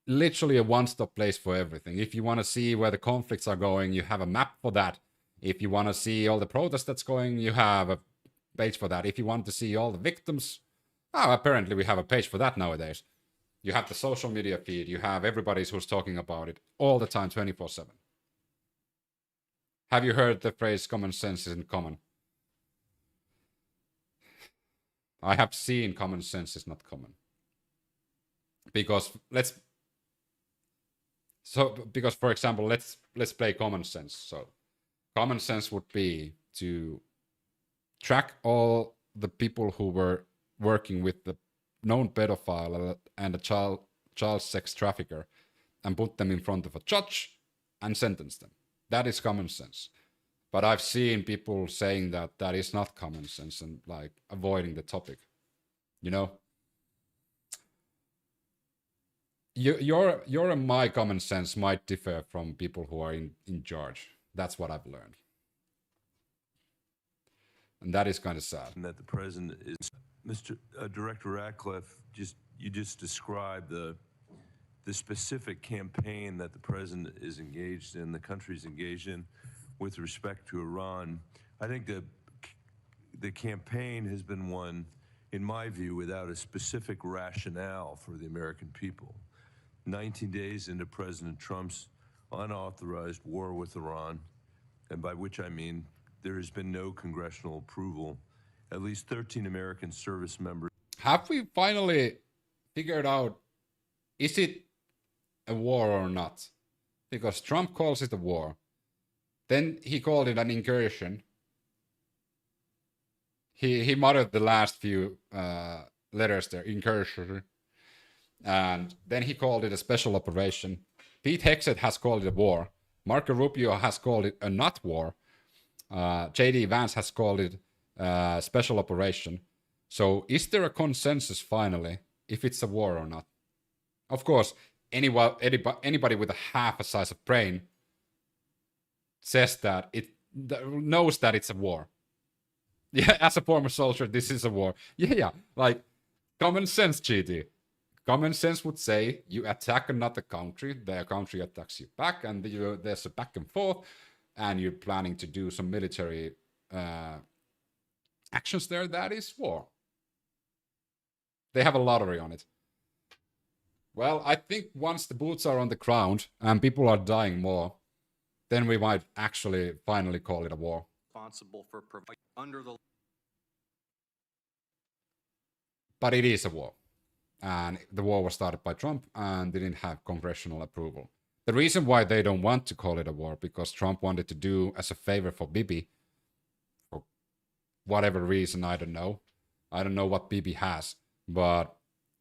literally a one-stop place for everything. If you want to see where the conflicts are going, you have a map for that. If you want to see all the protests that's going, you have a page for that. If you want to see all the victims, apparently we have a page for that nowadays. You have the social media feed. You have everybody who's talking about it all the time, 24/7. Have you heard the phrase common sense isn't common? I have seen common sense is not common. Because for example, let's play common sense. So common sense would be to track all the people who were working with the known pedophile and a child sex trafficker and put them in front of a judge and sentence them. That is common sense. But I've seen people saying that that is not common sense and like avoiding the topic. You know? Your and my common sense might differ from people who are in charge. That's what I've learned. And that is kind of sad. And that the president is, Mr. Director Ratcliffe, you just described the specific campaign that the president is engaged in, the country's engaged in with respect to Iran. I think the campaign has been one, in my view, without a specific rationale for the American people. 19 days into President Trump's unauthorized war with Iran, and by which I mean there has been no congressional approval, at least 13 American service members. Have we finally figured out, is it a war or not? Because Trump calls it a war. Then he called it an incursion. He muttered the last few letters there, incursion. And then he called it a special operation. Pete Hegseth has called it a war. Marco Rubio has called it a not war. J.D. Vance has called it a special operation. So is there a consensus finally if it's a war or not? Of course, anybody with a half a size of brain says that knows that it's a war. Yeah, as a former soldier, this is a war. Yeah, like common sense, GD. Common sense would say you attack another country, their country attacks you back, and there's a back and forth, and you're planning to do some military actions there. That is war. They have a lottery on it. Well, I think once the boots are on the ground and people are dying more, then we might actually finally call it a war. Responsible for under the. But it is a war. And the war was started by Trump and didn't have congressional approval. The reason why they don't want to call it a war, because Trump wanted to do as a favor for Bibi, for whatever reason, I don't know. I don't know what Bibi has, but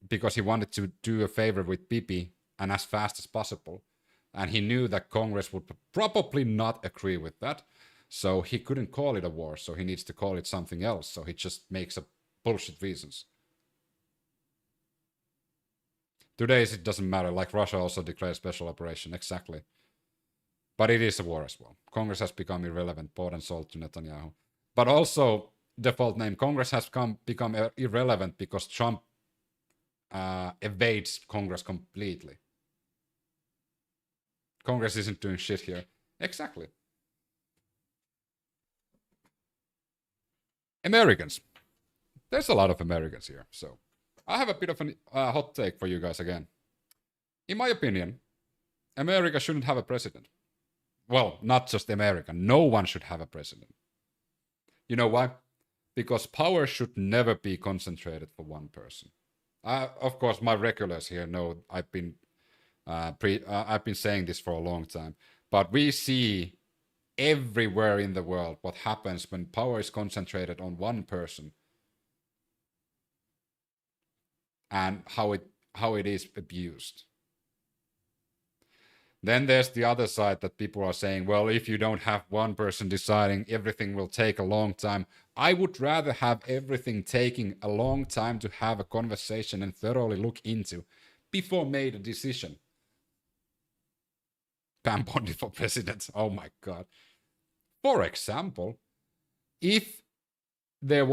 because he wanted to do a favor with Bibi and as fast as possible. And he knew that Congress would probably not agree with that. So he couldn't call it a war, so he needs to call it something else. So he just makes up bullshit reasons. Today's it doesn't matter, like Russia also declared special operation, exactly. But it is a war as well. Congress has become irrelevant, bought and sold to Netanyahu. But also, default name, Congress has become irrelevant because Trump evades Congress completely. Congress isn't doing shit here. Exactly. Americans. There's a lot of Americans here, so I have a bit of a hot take for you guys again. In my opinion, America shouldn't have a president. Well, not just America. No one should have a president. You know why? Because power should never be concentrated for one person. Of course, my regulars here know I've been saying this for a long time. But we see everywhere in the world what happens when power is concentrated on one person. And how it is abused. Then there's the other side that people are saying, well, if you don't have one person deciding, everything will take a long time. I would rather have everything taking a long time to have a conversation and thoroughly look into before made a decision. Pam Bondi for president. Oh my God. For example, if there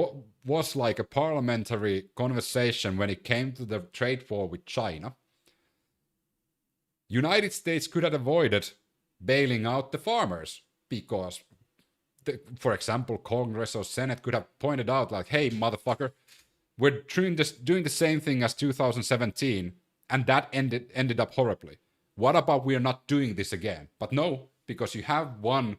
was like a parliamentary conversation when it came to the trade war with China, United States could have avoided bailing out the farmers because, for example, Congress or Senate could have pointed out like, hey, motherfucker, we're doing the same thing as 2017, and that ended up horribly. What about we're not doing this again? But no, because you have one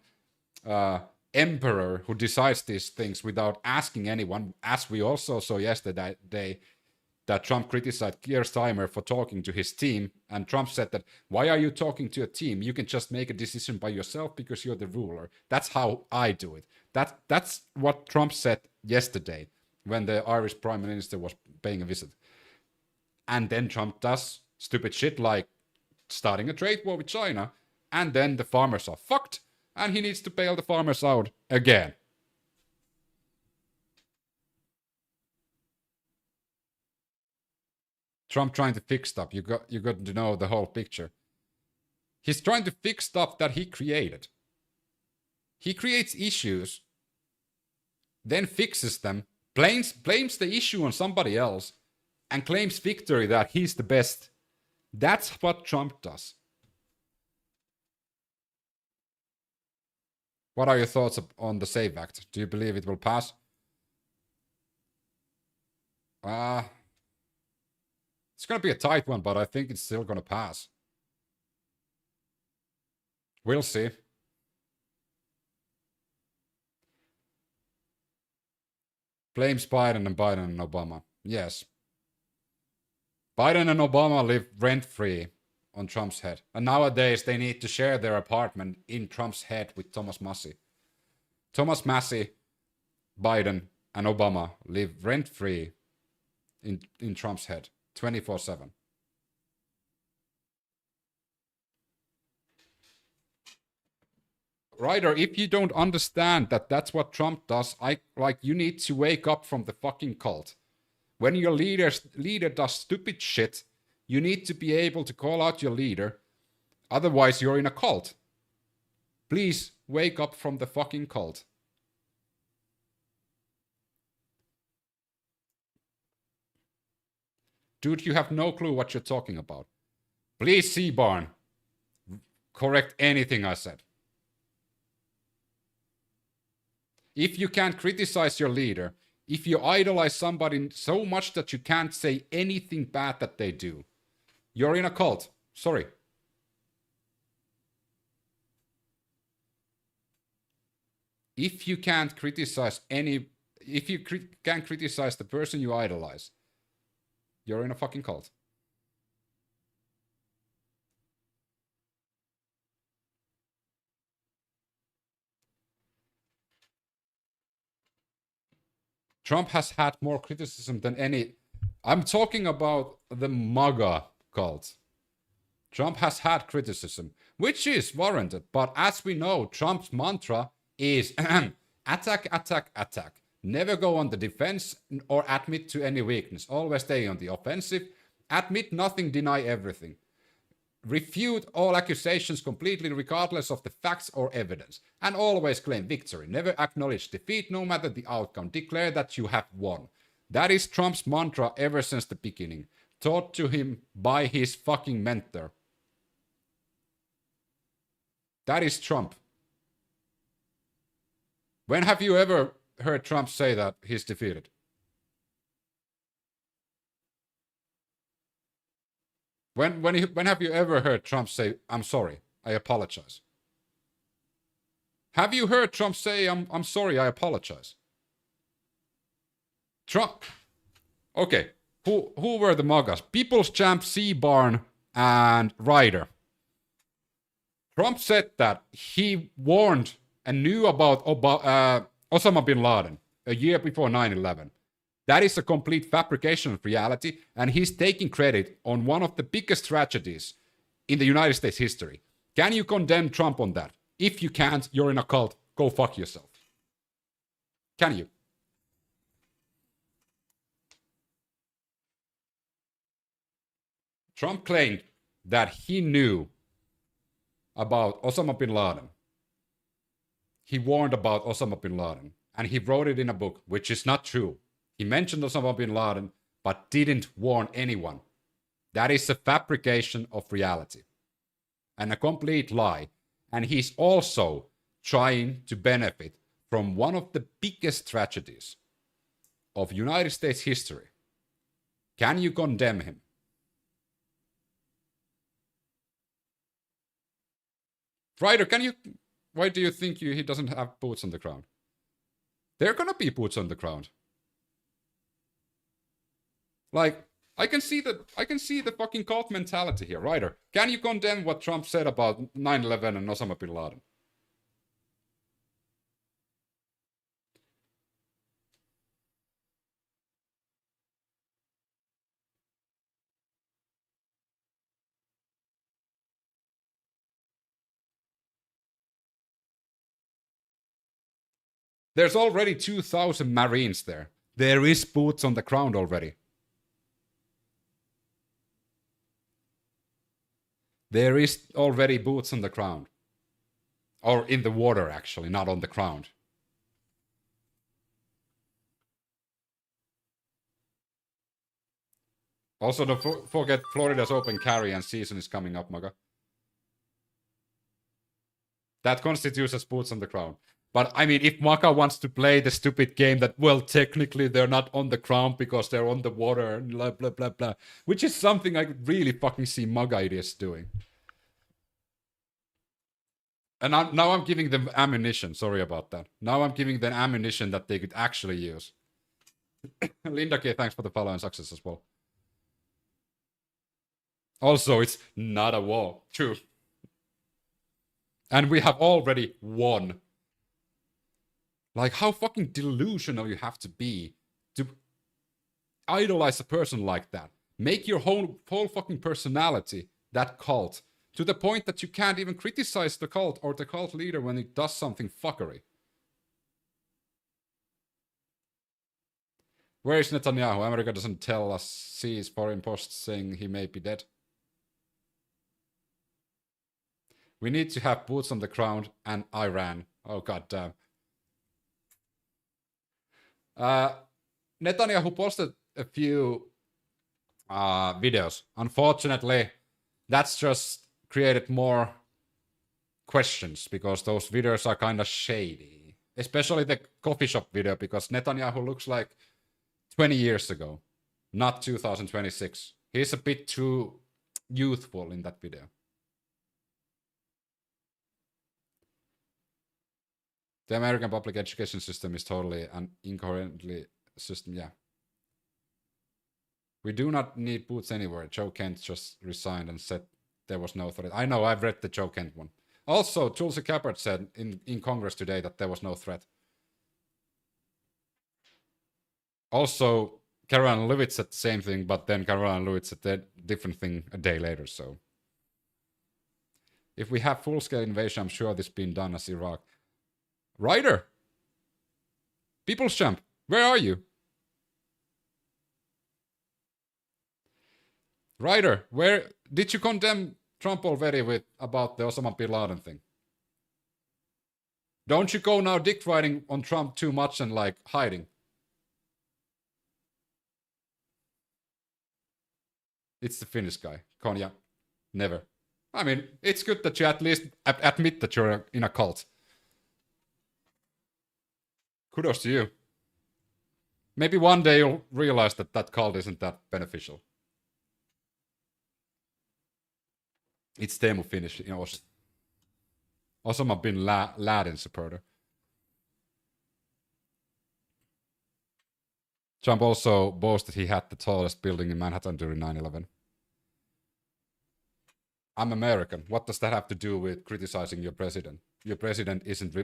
emperor who decides these things without asking anyone, as we also saw yesterday that Trump criticized Keir Starmer for talking to his team, and Trump said that, why are you talking to a team? You can just make a decision by yourself because you're the ruler. That's how I do it. That's what Trump said yesterday when the Irish Prime Minister was paying a visit. And then Trump does stupid shit like starting a trade war with China, and then the farmers are fucked, and he needs to bail the farmers out again. Trump trying to fix stuff. You got to know the whole picture. He's trying to fix stuff that he created. He creates issues, then fixes them, blames the issue on somebody else, and claims victory that he's the best. That's what Trump does. What are your thoughts on the SAVE Act? Do you believe it will pass? It's going to be a tight one, but I think it's still going to pass. We'll see. Blames Biden and Obama. Yes. Biden and Obama live rent-free on Trump's head. And nowadays they need to share their apartment in Trump's head with Thomas Massie. Thomas Massie, Biden, and Obama live rent-free in Trump's head. 24/7. Ryder, if you don't understand that that's what Trump does, you need to wake up from the fucking cult. When your leader does stupid shit, you need to be able to call out your leader. Otherwise, you're in a cult. Please wake up from the fucking cult. Dude, you have no clue what you're talking about. Please, Seabarn, correct anything I said. If you can't criticize your leader, if you idolize somebody so much that you can't say anything bad that they do, you're in a cult. Sorry. If you can't criticize can't criticize the person you idolize, you're in a fucking cult. Trump has had more criticism than any. I'm talking about the MAGA cult. Trump has had criticism, which is warranted. But as we know, Trump's mantra is attack, attack, attack. Never go on the defense or admit to any weakness. Always stay on the offensive. Admit nothing, deny everything. Refute all accusations completely regardless of the facts or evidence. And always claim victory. Never acknowledge defeat no matter the outcome. Declare that you have won. That is Trump's mantra ever since the beginning. Taught to him by his fucking mentor. That is Trump. When have you ever heard Trump say that he's defeated? When have you ever heard Trump say, I'm sorry, I apologize? Have you heard Trump say, I'm sorry, I apologize? Trump. Okay, who were the MAGAs? People's Champ, Seabarn, and Ryder. Trump said that he warned and knew about Osama bin Laden a year before 9/11. That is a complete fabrication of reality, and he's taking credit on one of the biggest tragedies in the United States history. Can you condemn Trump on that? If you can't, you're in a cult. Go fuck yourself. Can you? Trump claimed that he knew about Osama bin Laden. He warned about Osama bin Laden, and he wrote it in a book, which is not true. He mentioned Osama bin Laden, but didn't warn anyone. That is a fabrication of reality. and a complete lie. And he's also trying to benefit from one of the biggest tragedies of United States history. Can you condemn him? Ryder, why do you think he doesn't have boots on the ground? There are gonna be boots on the ground. Like, I can see the fucking cult mentality here. Ryder, can you condemn what Trump said about 9/11 and Osama bin Laden? There's already 2,000 Marines there. There is boots on the ground already. There is already boots on the ground. Or in the water, actually, not on the ground. Also, don't forget Florida's open carry and season is coming up, MAGA. That constitutes as boots on the ground. But, I mean, if MAGA wants to play the stupid game that, well, technically they're not on the ground because they're on the water and blah, blah, blah, blah. Which is something I could really fucking see MAGA idiots doing. And now I'm giving them ammunition. Sorry about that. Now I'm giving them ammunition that they could actually use. Linda K, thanks for the follow and success as well. Also, it's not a war. True. And we have already won. Like, how fucking delusional you have to be to idolize a person like that. Make your whole fucking personality that cult. To the point that you can't even criticize the cult or the cult leader when it does something fuckery. Where is Netanyahu? America doesn't tell us. Sees foreign posts saying he may be dead. We need to have boots on the ground and Iran. Oh, goddamn. Netanyahu posted a few videos. Unfortunately, that's just created more questions because those videos are kind of shady. Especially the coffee shop video because Netanyahu looks like 20 years ago, not 2026. He's a bit too youthful in that video. The American public education system is totally an incoherently system, yeah. We do not need boots anywhere. Joe Kent just resigned and said there was no threat. I know, I've read the Joe Kent one. Also, Tulsi Gabbard said in Congress today that there was no threat. Also, Caroline Levitt said the same thing, but then Caroline Levitt said a different thing a day later, so. If we have full-scale invasion, I'm sure this being done as Iraq. Ryder! People's Champ, where are you? Ryder, where did you condemn Trump already about the Osama bin Laden thing? Don't you go now dick riding on Trump too much and like hiding? It's the Finnish guy. Konya. Never. I mean, it's good that you at least admit that you're in a cult. Kudos to you. Maybe one day you'll realize that that cult isn't that beneficial. It's Teemu Finnish, you know, Osama bin Laden supporter. Trump also boasted he had the tallest building in Manhattan during 9/11. I'm American. What does that have to do with criticizing your president? Your president isn't...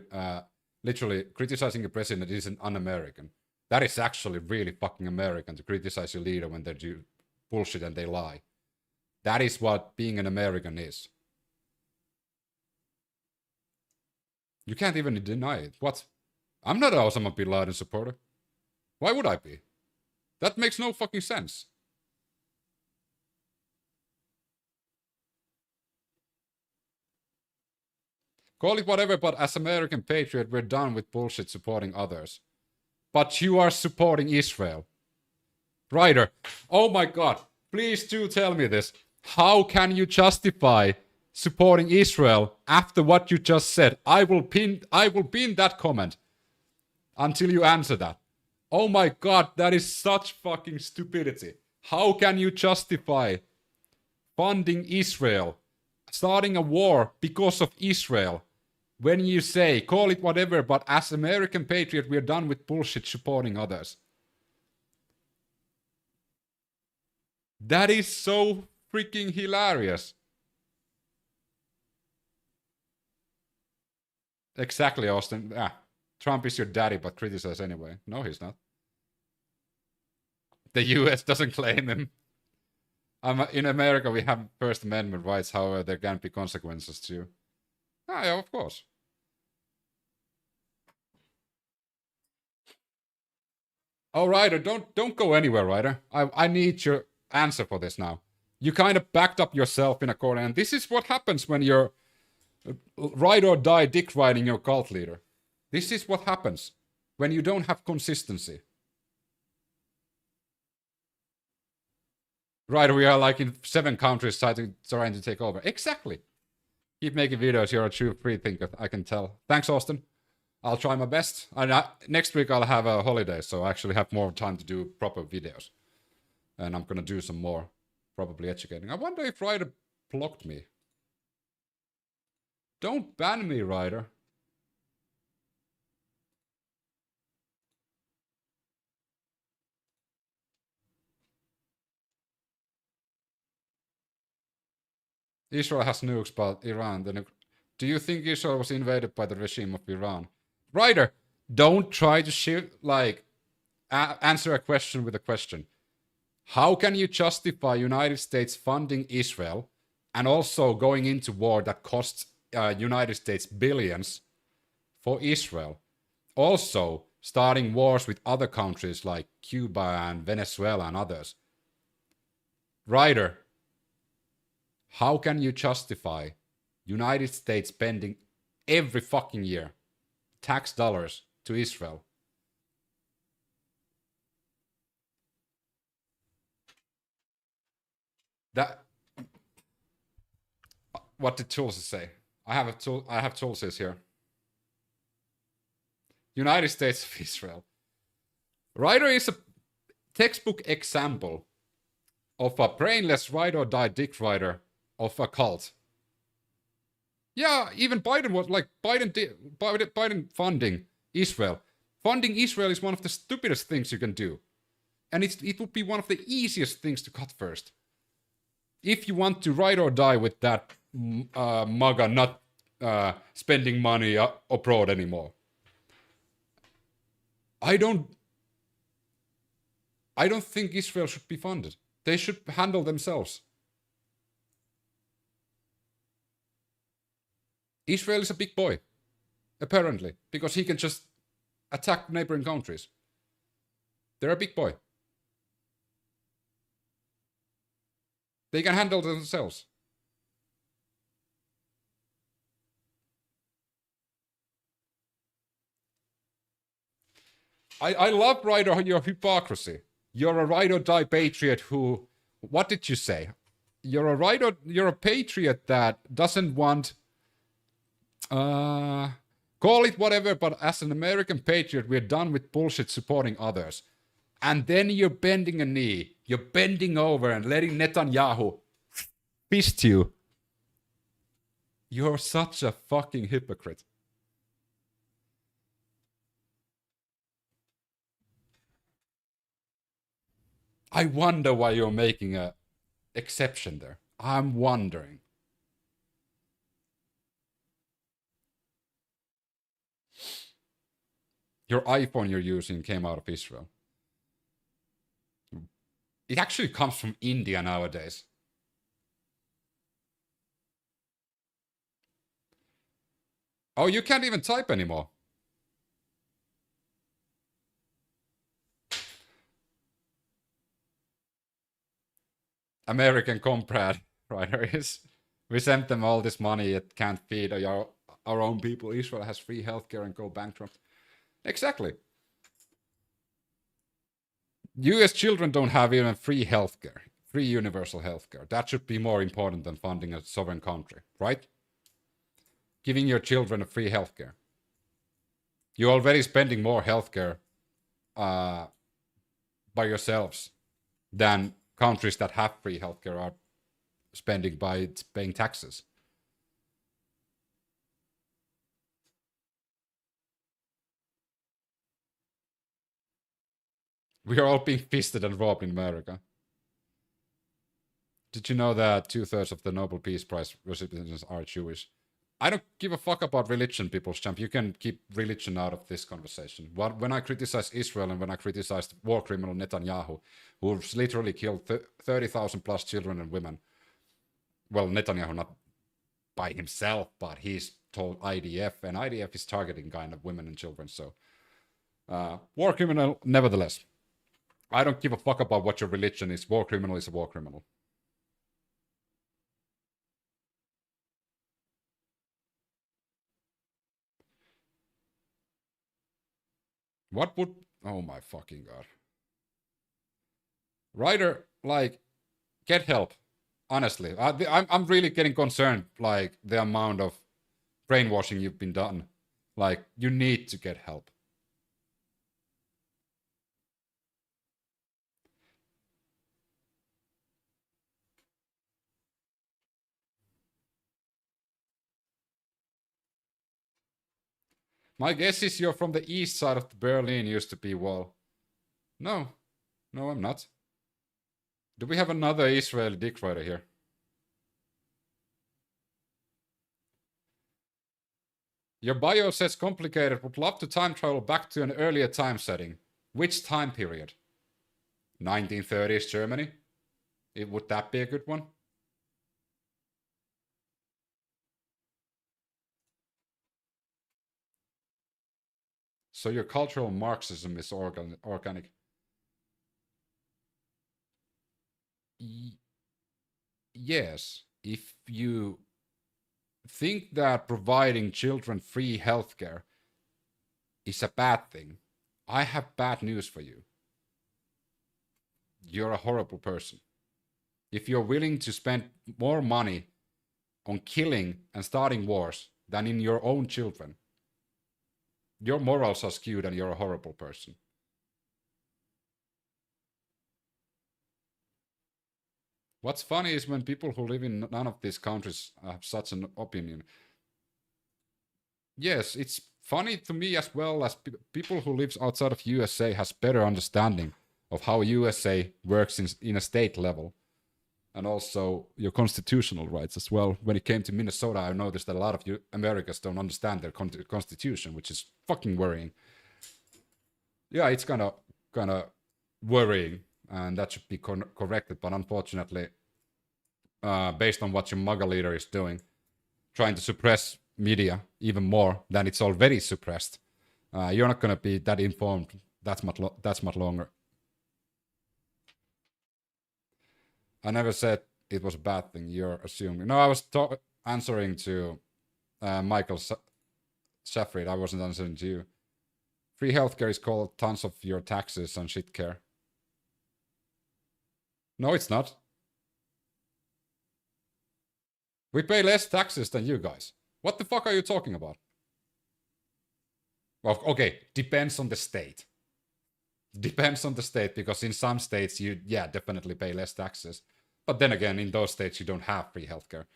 literally, criticizing your president isn't un-American. That is actually really fucking American to criticize your leader when they do bullshit and they lie. That is what being an American is. You can't even deny it. What? I'm not an Osama bin Laden supporter. Why would I be? That makes no fucking sense. Call it whatever, but as American patriot, we're done with bullshit supporting others. But you are supporting Israel. Ryder, oh my god, please do tell me this. How can you justify supporting Israel after what you just said. I will pin that comment until you answer that. Oh my god, that is such fucking stupidity. How can you justify funding Israel, starting a war because of Israel, when you say, call it whatever, but as American patriot, we're done with bullshit supporting others? That is so freaking hilarious. Exactly, Austin. Trump is your daddy, but criticize anyway. No, he's not. The US doesn't claim him. In America, we have First Amendment rights, however, there can be consequences too. Yeah, of course. Oh, Ryder, don't go anywhere, Ryder. I need your answer for this now. You kind of backed up yourself in a corner, and this is what happens when you're ride or die dick riding your cult leader. This is what happens when you don't have consistency. Right, we are like in 7 countries trying to take over. Exactly. Keep making videos. You're a true free thinker, I can tell. Thanks, Austin. I'll try my best. Next week I'll have a holiday, so I actually have more time to do proper videos. And I'm gonna do some more, probably educating. I wonder if Ryder blocked me. Don't ban me, Ryder. Israel has nukes, but Iran, do you think Israel was invaded by the regime of Iran? Ryder, don't try to answer a question with a question. How can you justify United States funding Israel and also going into war that costs United States billions for Israel? Also starting wars with other countries like Cuba and Venezuela and others. Ryder, how can you justify United States spending every fucking year tax dollars to Israel? What did Tulsi say? I have Tulsi's here. United States of Israel. Ryder is a textbook example of a brainless ride or die dick rider of a cult. Yeah, even Biden was like Biden funding Israel. Funding Israel is one of the stupidest things you can do. And it would be one of the easiest things to cut first. If you want to ride or die with that MAGA not spending money abroad anymore. I don't think Israel should be funded. They should handle themselves. Israel is a big boy, apparently, because he can just attack neighboring countries. They're a big boy. They can handle themselves. I love, Ryder, your hypocrisy. You're a ride or die patriot who, what did you say? You're a patriot that doesn't want, call it whatever, but as an American patriot, we're done with bullshit supporting others. And then you're bending a knee. You're bending over and letting Netanyahu fist you. You're such a fucking hypocrite. I wonder why you're making an exception there. I'm wondering. Your iPhone you're using came out of Israel. It actually comes from India nowadays. Oh, you can't even type anymore. American comrade, right? We sent them all this money, it can't feed our own people. Israel has free healthcare and go bankrupt. Exactly. US children don't have even free healthcare. free universal healthcare. That should be more important than funding a sovereign country, right? Giving your children a free healthcare. You're already spending more healthcare by yourselves than countries that have free healthcare are spending by paying taxes. We are all being feasted and robbed in America. Did you know that 2/3 of the Nobel Peace Prize recipients are Jewish? I don't give a fuck about religion, People's Champ. You can keep religion out of this conversation. When I criticize Israel and when I criticized war criminal Netanyahu, who's literally killed 30,000 plus children and women, well, Netanyahu not by himself, but he's told IDF, and IDF is targeting kind of women and children. So, war criminal, nevertheless. I don't give a fuck about what your religion is. War criminal is a war criminal. What would... Oh my fucking god. Ryder, like, get help. Honestly. I'm really getting concerned, like, the amount of brainwashing you've been done. Like, you need to get help. My guess is you're from the east side of the Berlin used to be wall. No. No, I'm not. Do we have another Israeli dick rider here? Your bio says complicated. Would love to time travel back to an earlier time setting. Which time period? 1930s Germany? Would that be a good one? So your cultural Marxism is organic. Yes, if you think that providing children free healthcare is a bad thing, I have bad news for you. You're a horrible person. If you're willing to spend more money on killing and starting wars than in your own children, your morals are skewed and you're a horrible person. What's funny is when people who live in none of these countries have such an opinion. Yes, it's funny to me as well as people who live outside of USA has better understanding of how USA works in a state level. And also your constitutional rights as well. When it came to Minnesota, I noticed that a lot of you Americans don't understand their constitution, which is fucking worrying. Yeah, it's kind of worrying, and that should be corrected. But unfortunately, based on what your MAGA leader is doing, trying to suppress media even more than it's already suppressed, you're not going to be that informed that's much longer. I never said it was a bad thing. You're assuming. No, I was answering to Michael Sheffried. I wasn't answering to you. Free healthcare is called tons of your taxes and shit care. No, it's not. We pay less taxes than you guys. What the fuck are you talking about? Well, okay, depends on the state. Depends on the state, because in some states you, definitely pay less taxes. But then again, in those states you don't have free healthcare.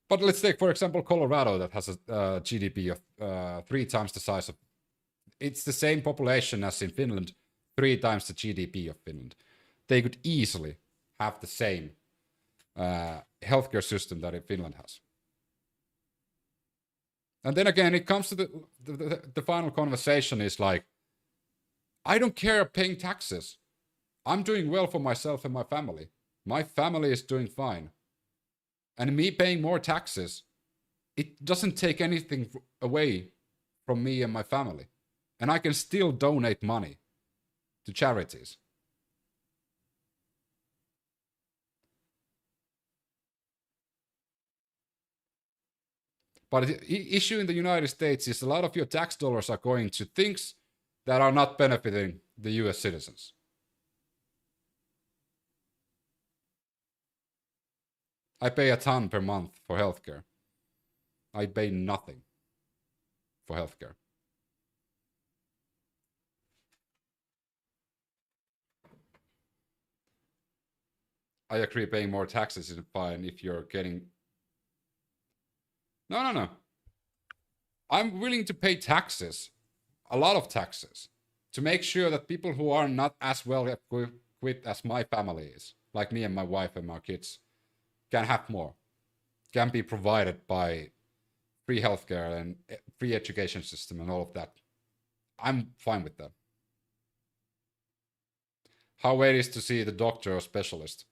But let's take, for example, Colorado, that has a GDP of 3 times the size of... It's the same population as in Finland, 3 times the GDP of Finland. They could easily have the same healthcare system that Finland has. And then again, it comes to the final conversation is like, I don't care paying taxes. I'm doing well for myself and my family. My family is doing fine. And me paying more taxes, it doesn't take anything away from me and my family. And I can still donate money to charities. But the issue in the United States is a lot of your tax dollars are going to things that are not benefiting the US citizens. I pay a ton per month for healthcare. I pay nothing for healthcare. I agree paying more taxes is fine if you're getting... No. I'm willing to pay taxes, a lot of taxes, to make sure that people who are not as well equipped as my family is, like me and my wife and my kids, can have more, can be provided by free healthcare and free education system and all of that. I'm fine with that. How it is to see the doctor or specialist?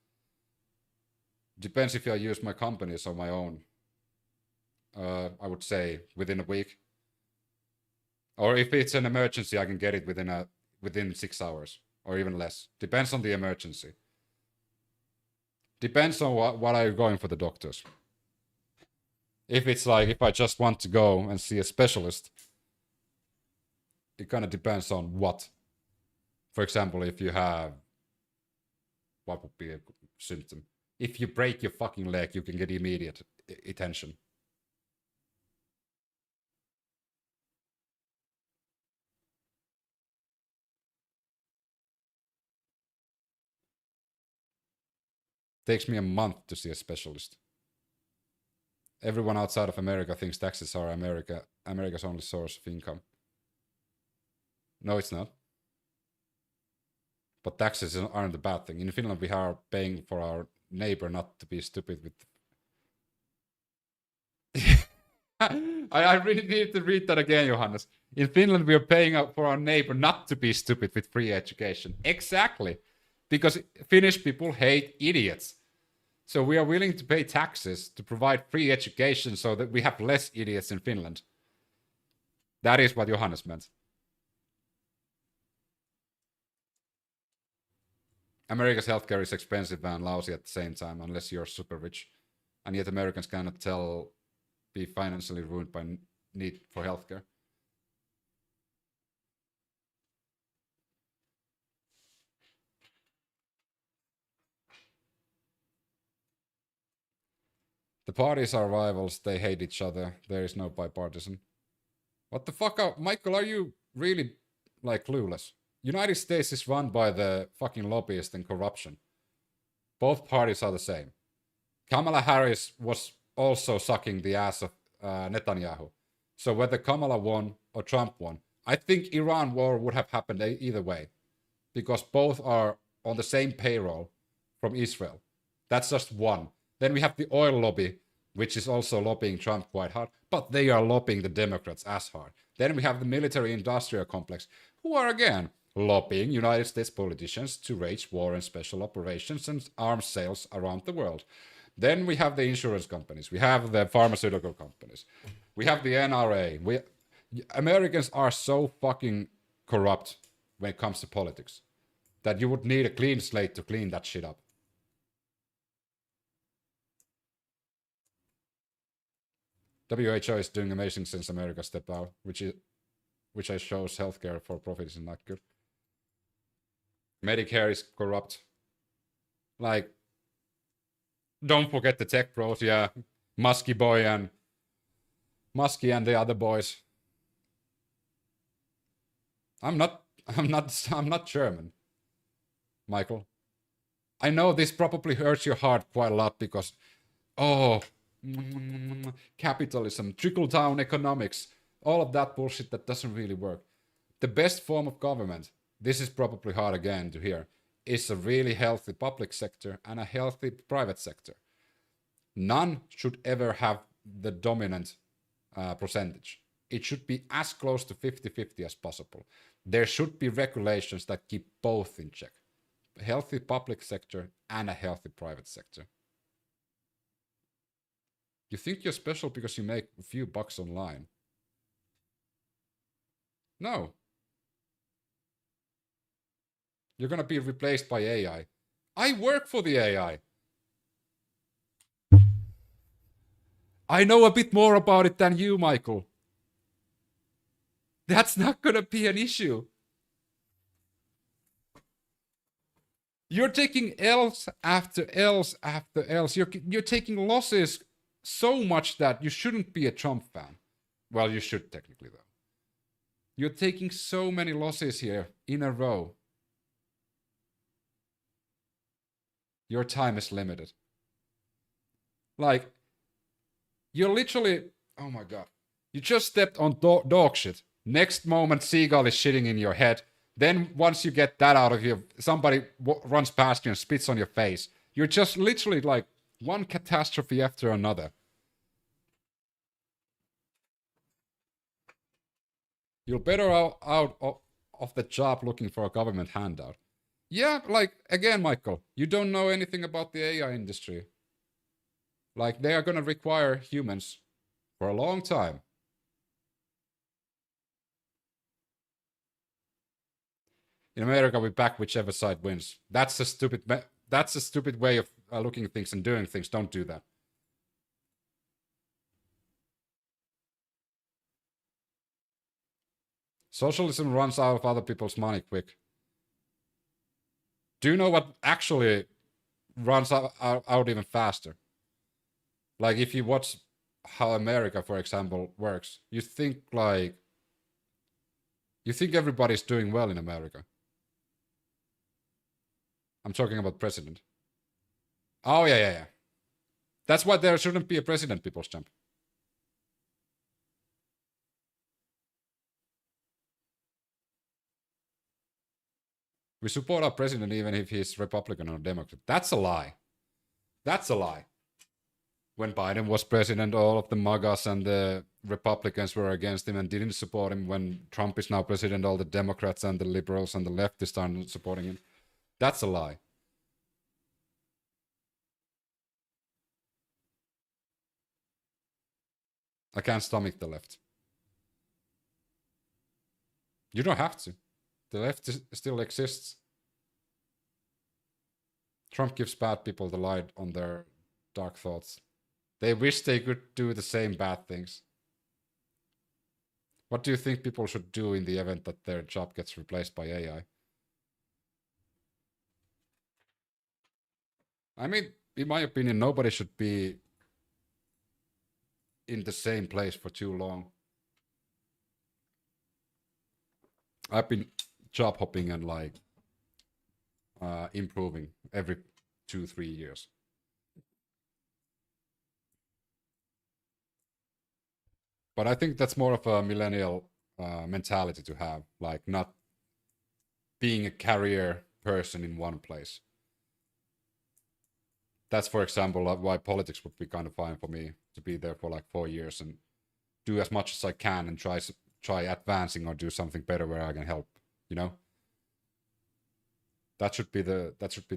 Depends if I use my company's or my own. I would say within a week. Or if it's an emergency, I can get it within 6 hours or even less. Depends on the emergency. Depends on what are you going for the doctors. If it's like, if I just want to go and see a specialist, it kind of depends on what. For example, if you have, what would be a symptom? If you break your fucking leg, you can get immediate attention. Takes me a month to see a specialist. Everyone outside of America thinks taxes are America's only source of income. No, it's not. But taxes aren't a bad thing. In Finland, we are paying for our neighbor not to be stupid with... I really need to read that again, Johannes. In Finland, we are paying for our neighbor not to be stupid with free education. Exactly. Because Finnish people hate idiots. So we are willing to pay taxes to provide free education so that we have less idiots in Finland. That is what Johannes meant. America's healthcare is expensive and lousy at the same time, unless you're super rich. And yet Americans cannot be financially ruined by need for healthcare. The parties are rivals, they hate each other, there is no bipartisan. What the fuck, Michael, are you really, like, clueless? United States is run by the fucking lobbyists and corruption. Both parties are the same. Kamala Harris was also sucking the ass of Netanyahu. So whether Kamala won or Trump won, I think Iran war would have happened either way. Because both are on the same payroll from Israel. That's just one. Then we have the oil lobby, which is also lobbying Trump quite hard, but they are lobbying the Democrats as hard. Then we have the military-industrial complex, who are again lobbying United States politicians to wage war and special operations and arms sales around the world. Then we have the insurance companies, we have the pharmaceutical companies, we have the NRA. Americans are so fucking corrupt when it comes to politics that you would need a clean slate to clean that shit up. WHO is doing amazing since America stepped out, which I shows healthcare for profit is not good. Medicare is corrupt. Like, don't forget the tech bros, yeah. Muskie and the other boys. I'm not German, Michael. I know this probably hurts your heart quite a lot because, capitalism, trickle-down economics, all of that bullshit that doesn't really work. The best form of government, this is probably hard again to hear, is a really healthy public sector and a healthy private sector. None should ever have the dominant percentage. It should be as close to 50-50 as possible. There should be regulations that keep both in check. A healthy public sector and a healthy private sector. You think you're special because you make a few bucks online? No. You're gonna be replaced by AI. I work for the AI. I know a bit more about it than you, Michael. That's not gonna be an issue. You're taking L's after L's after L's. You're taking losses so much that you shouldn't be a Trump fan. Well, you should technically, though. You're taking so many losses here in a row. Your time is limited. Like, you're literally... Oh my god. You just stepped on dog shit. Next moment, seagull is shitting in your head. Then once you get that out of you, somebody runs past you and spits on your face. You're just literally like one catastrophe after another. You're better out of the job looking for a government handout. Yeah, like, again, Michael, you don't know anything about the AI industry. Like, they are gonna require humans for a long time. In America, we back whichever side wins. That's a stupid way of looking at things and doing things. Don't do that. Socialism runs out of other people's money quick. Do you know what actually runs out even faster? Like, if you watch how America, for example, works, you think everybody's doing well in America. I'm talking about president. Oh, yeah. That's why there shouldn't be a president, people's champ. We support our president even if he's Republican or Democrat. That's a lie. That's a lie. When Biden was president, all of the MAGAs and the Republicans were against him and didn't support him. When Trump is now president, all the Democrats and the liberals and the leftists are supporting him. That's a lie. I can't stomach the left. You don't have to. The left still exists. Trump gives bad people the light on their dark thoughts. They wish they could do the same bad things. What do you think people should do in the event that their job gets replaced by AI? I mean, in my opinion, nobody should be in the same place for too long. I've been job hopping and like improving every 2-3 years. But I think that's more of a millennial mentality to have, like not being a career person in one place. That's, for example, why politics would be kind of fine for me to be there for like 4 years and do as much as I can and try advancing or do something better where I can help, you know? That should be the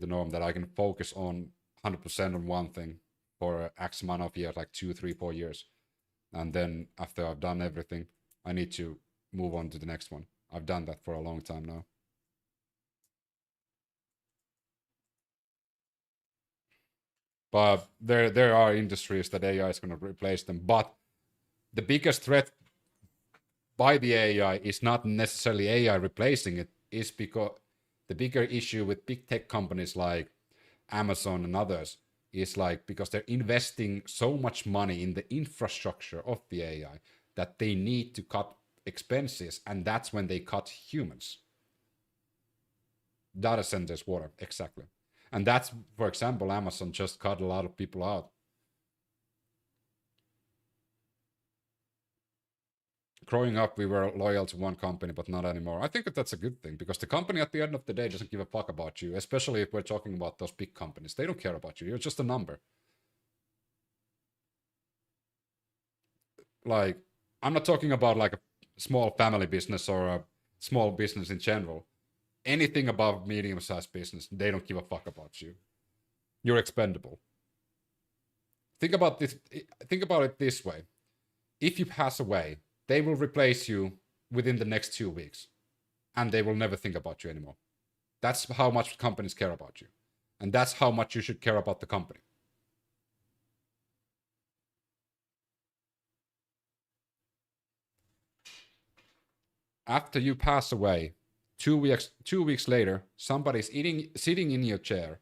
norm, that I can focus on 100% on one thing for X amount of years, like 2, 3, 4 years. And then after I've done everything, I need to move on to the next one. I've done that for a long time now. But there are industries that AI is going to replace them. But the biggest threat by the AI is not necessarily AI replacing it, is because the bigger issue with big tech companies like Amazon and others is like because they're investing so much money in the infrastructure of the AI that they need to cut expenses, and that's when they cut humans. Data centers, water, exactly. And that's, for example, Amazon just cut a lot of people out. Growing up, we were loyal to one company, but not anymore. I think that that's a good thing, because the company at the end of the day doesn't give a fuck about you, especially if we're talking about those big companies. They don't care about you. You're just a number. Like, I'm not talking about like a small family business or a small business in general. Anything above medium-sized business, they don't give a fuck about you. You're expendable. Think about this. Think about it this way. If you pass away, they will replace you within the next 2 weeks, and they will never think about you anymore. That's how much companies care about you, and that's how much you should care about the company. After you pass away, 2 weeks later, somebody's sitting in your chair,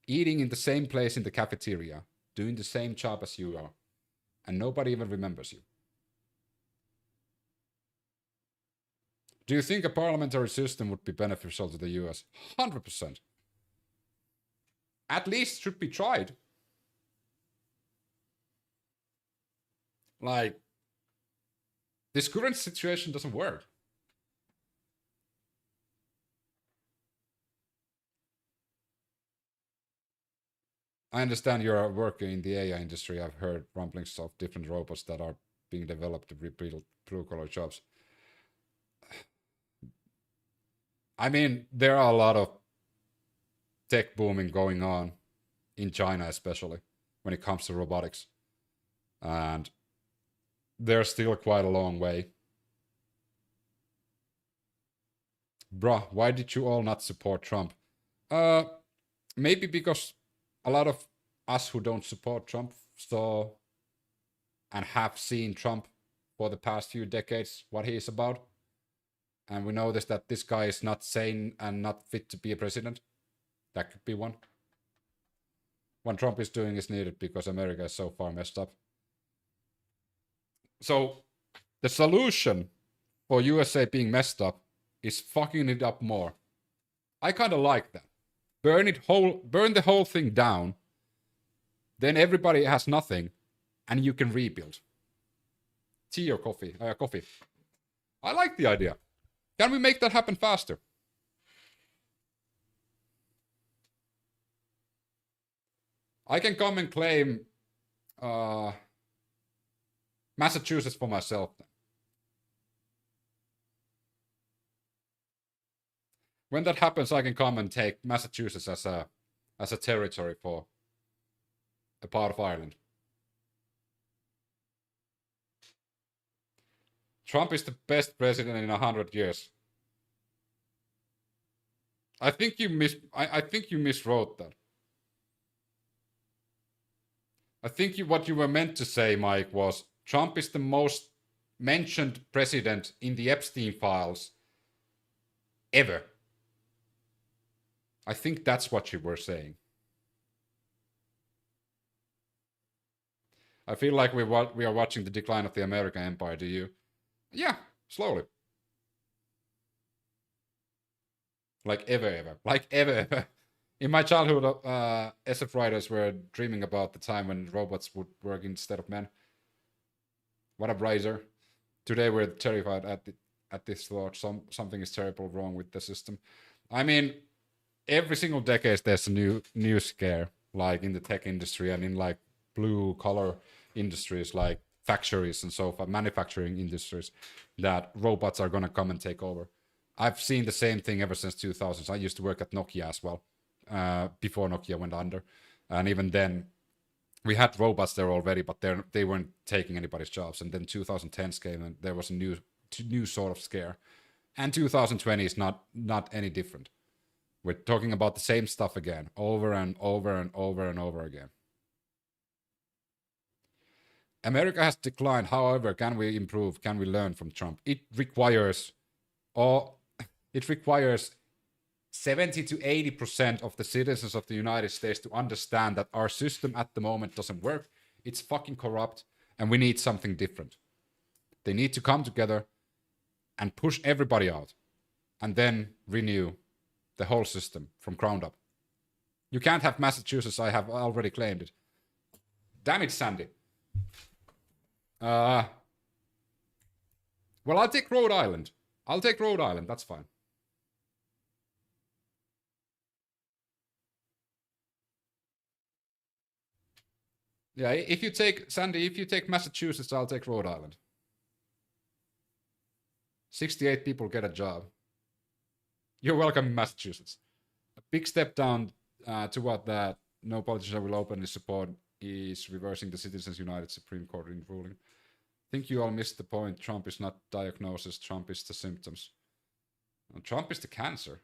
eating in the same place in the cafeteria, doing the same job as you are, and nobody even remembers you. Do you think a parliamentary system would be beneficial to the US? 100%. At least should be tried. Like, this current situation doesn't work. I understand you're working in the AI industry. I've heard rumblings of different robots that are being developed to replace blue-collar jobs. I mean, there are a lot of tech booming going on in China, especially when it comes to robotics. And they're still quite a long way. Bruh, why did you all not support Trump? Maybe because a lot of us who don't support Trump saw and have seen Trump for the past few decades, what he is about. And we noticed that this guy is not sane and not fit to be a president. That could be one. What Trump is doing is needed because America is so far messed up. So the solution for USA being messed up is fucking it up more. I kind of like that. Burn the whole thing down. Then everybody has nothing, and you can rebuild. Tea or coffee? Coffee. I like the idea. Can we make that happen faster? I can come and claim Massachusetts for myself then. When that happens, I can come and take Massachusetts as a territory for a part of Ireland. Trump is the best president in 100 years. I think you miswrote that. I think what you were meant to say, Mike, was Trump is the most mentioned president in the Epstein files ever. I think that's what you were saying. I feel like we are watching the decline of the American empire, do you? Yeah, slowly. Like ever. Like ever. In my childhood, SF writers were dreaming about the time when robots would work instead of men. What a riser. Today we're terrified at this thought. Something is terrible wrong with the system. I mean, every single decade there's a new scare, like in the tech industry and in like blue collar industries like factories and so forth, manufacturing industries, that robots are gonna come and take over. I've seen the same thing ever since 2000s. I used to work at Nokia as well, before Nokia went under, and even then we had robots there already, but they weren't taking anybody's jobs. And then 2010s came and there was a new sort of scare, and 2020 is not any different. We're talking about the same stuff again, over and over and over and over again. America has declined. However, can we improve? Can we learn from Trump? It requires 70 to 80% of the citizens of the United States to understand that our system at the moment doesn't work. It's fucking corrupt, and we need something different. They need to come together and push everybody out, and then renew the whole system from ground up. You can't have Massachusetts. I have already claimed it. Damn it, Sandy. Well, I'll take Rhode Island. That's fine. Yeah, if you take Massachusetts, I'll take Rhode Island. 68 people get a job. You're welcome in Massachusetts. A big step down toward that no politician will openly support is reversing the Citizens United Supreme Court ruling. I think you all missed the point. Trump is not diagnosis. Trump is the symptoms. And Trump is the cancer.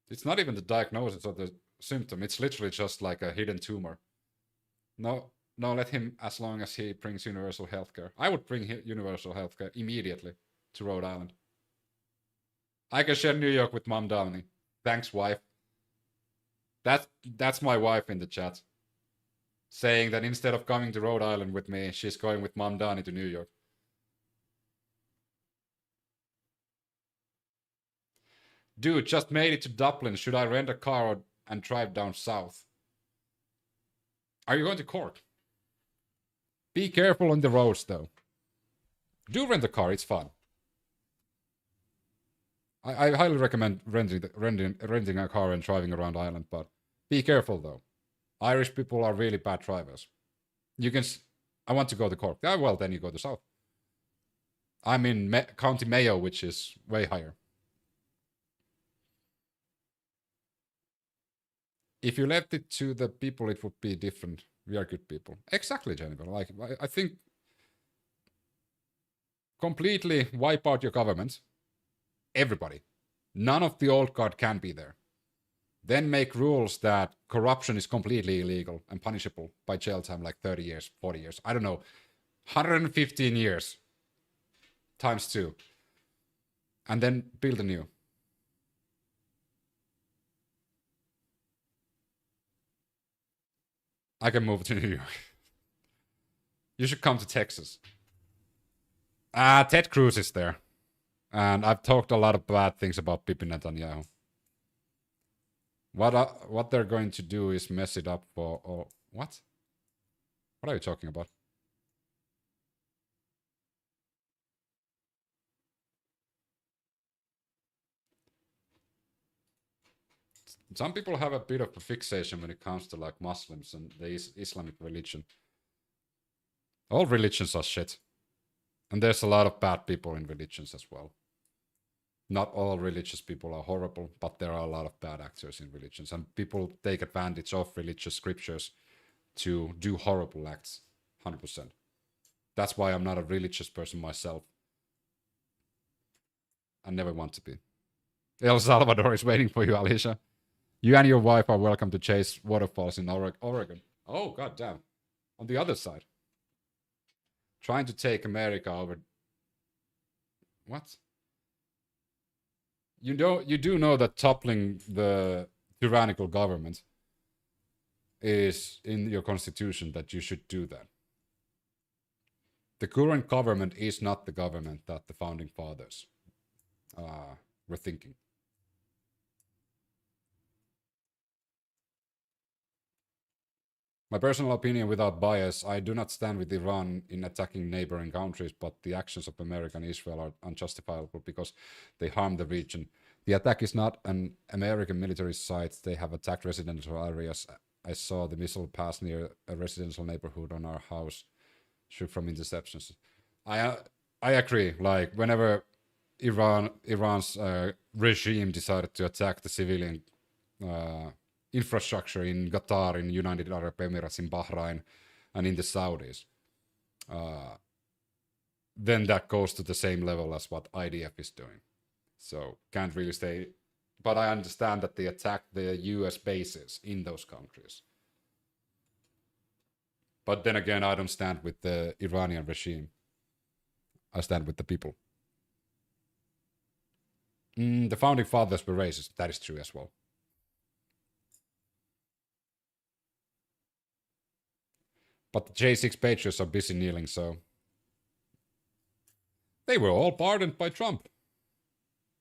It's not even the diagnosis of the symptom. It's literally just like a hidden tumor. No, let him, as long as he brings universal healthcare. I would bring universal healthcare immediately to Rhode Island. I can share New York with Mom Downey. Thanks, wife. That's my wife in the chat. Saying that instead of coming to Rhode Island with me, she's going with Mom Downey to New York. Dude, just made it to Dublin. Should I rent a car and drive down south? Are you going to Cork? Be careful on the roads, though. Do rent a car, it's fun. I highly recommend renting a car and driving around Ireland, but be careful, though. Irish people are really bad drivers. You can... I want to go to Cork. Ah, well, then you go to south. I'm in County Mayo, which is way higher. If you left it to the people, it would be different. We are good people. Exactly, Jennifer. Like, I think completely wipe out your government. Everybody. None of the old guard can be there. Then make rules that corruption is completely illegal and punishable by jail time, like 30 years, 40 years. I don't know. 115 years. Times 2. And then build a new. I can move to New York. You should come to Texas. Ted Cruz is there. And I've talked a lot of bad things about Bibi Netanyahu. What they're going to do is mess it up for... Oh, what? What are you talking about? Some people have a bit of a fixation when it comes to like Muslims and the Islamic religion. All religions are shit. And there's a lot of bad people in religions as well. Not all religious people are horrible, but there are a lot of bad actors in religions. And people take advantage of religious scriptures to do horrible acts. 100%. That's why I'm not a religious person myself. I never want to be. El Salvador is waiting for you, Alicia. You and your wife are welcome to chase waterfalls in Oregon. Oh, goddamn. On the other side. Trying to take America over... What? You do know that toppling the tyrannical government is in your constitution, that you should do that. The current government is not the government that the founding fathers were thinking. My personal opinion without bias, I do not stand with Iran in attacking neighboring countries, but the actions of America and Israel are unjustifiable because they harm the region. The attack is not an American military site. They have attacked residential areas. I saw the missile pass near a residential neighborhood on our house, shoot from interceptions. I agree. Like, whenever Iran's regime decided to attack the civilian infrastructure in Qatar, in United Arab Emirates, in Bahrain, and in the Saudis, then that goes to the same level as what IDF is doing. So can't really say, but I understand that they attacked the US bases in those countries. But then again, I don't stand with the Iranian regime. I stand with the people. The founding fathers were racist. That is true as well. But the J6 patriots are busy kneeling, so... They were all pardoned by Trump.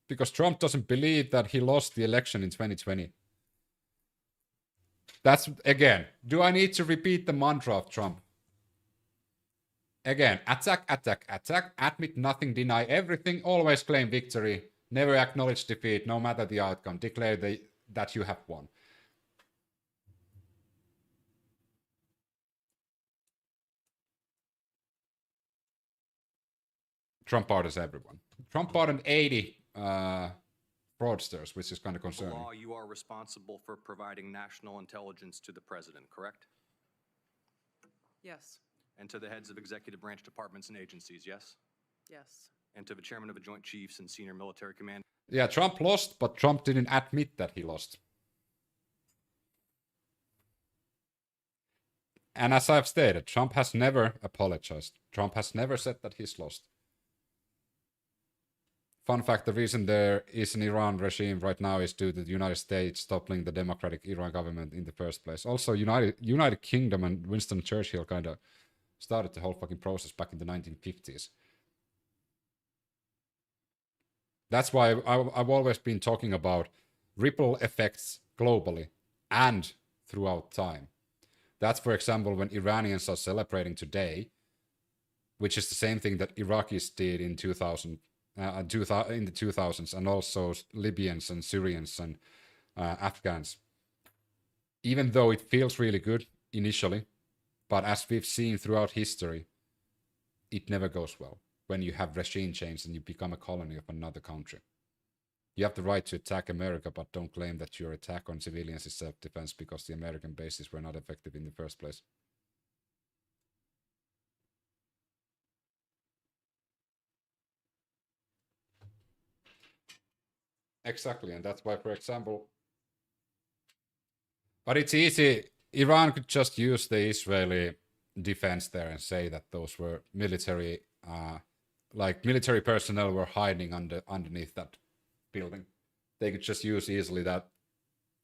Because Trump doesn't believe that he lost the election in 2020. That's, again, do I need to repeat the mantra of Trump? Again, attack, attack, attack, admit nothing, deny everything, always claim victory, never acknowledge defeat, no matter the outcome, declare that you have won. Trump pardons everyone. Trump pardoned 80 fraudsters, which is kind of concerning. Law, you are responsible for providing national intelligence to the president, correct? Yes. And to the heads of executive branch departments and agencies, yes? Yes. And to the chairman of the Joint Chiefs and senior military command. Yeah, Trump lost, but Trump didn't admit that he lost. And as I've stated, Trump has never apologized. Trump has never said that he's lost. Fun fact, the reason there is an Iran regime right now is due to the United States toppling the democratic Iran government in the first place. Also, United Kingdom and Winston Churchill kind of started the whole fucking process back in the 1950s. That's why I've always been talking about ripple effects globally and throughout time. That's, for example, when Iranians are celebrating today, which is the same thing that Iraqis did in in the 2000s, and also Libyans and Syrians and Afghans. Even though it feels really good initially, but as we've seen throughout history, it never goes well when you have regime change and you become a colony of another country. You have the right to attack America, but don't claim that your attack on civilians is self-defense because the American bases were not effective in the first place. Exactly, and that's why, for example, but it's easy. Iran could just use the Israeli defense there and say that those were military, military personnel were hiding underneath that building. They could just use easily that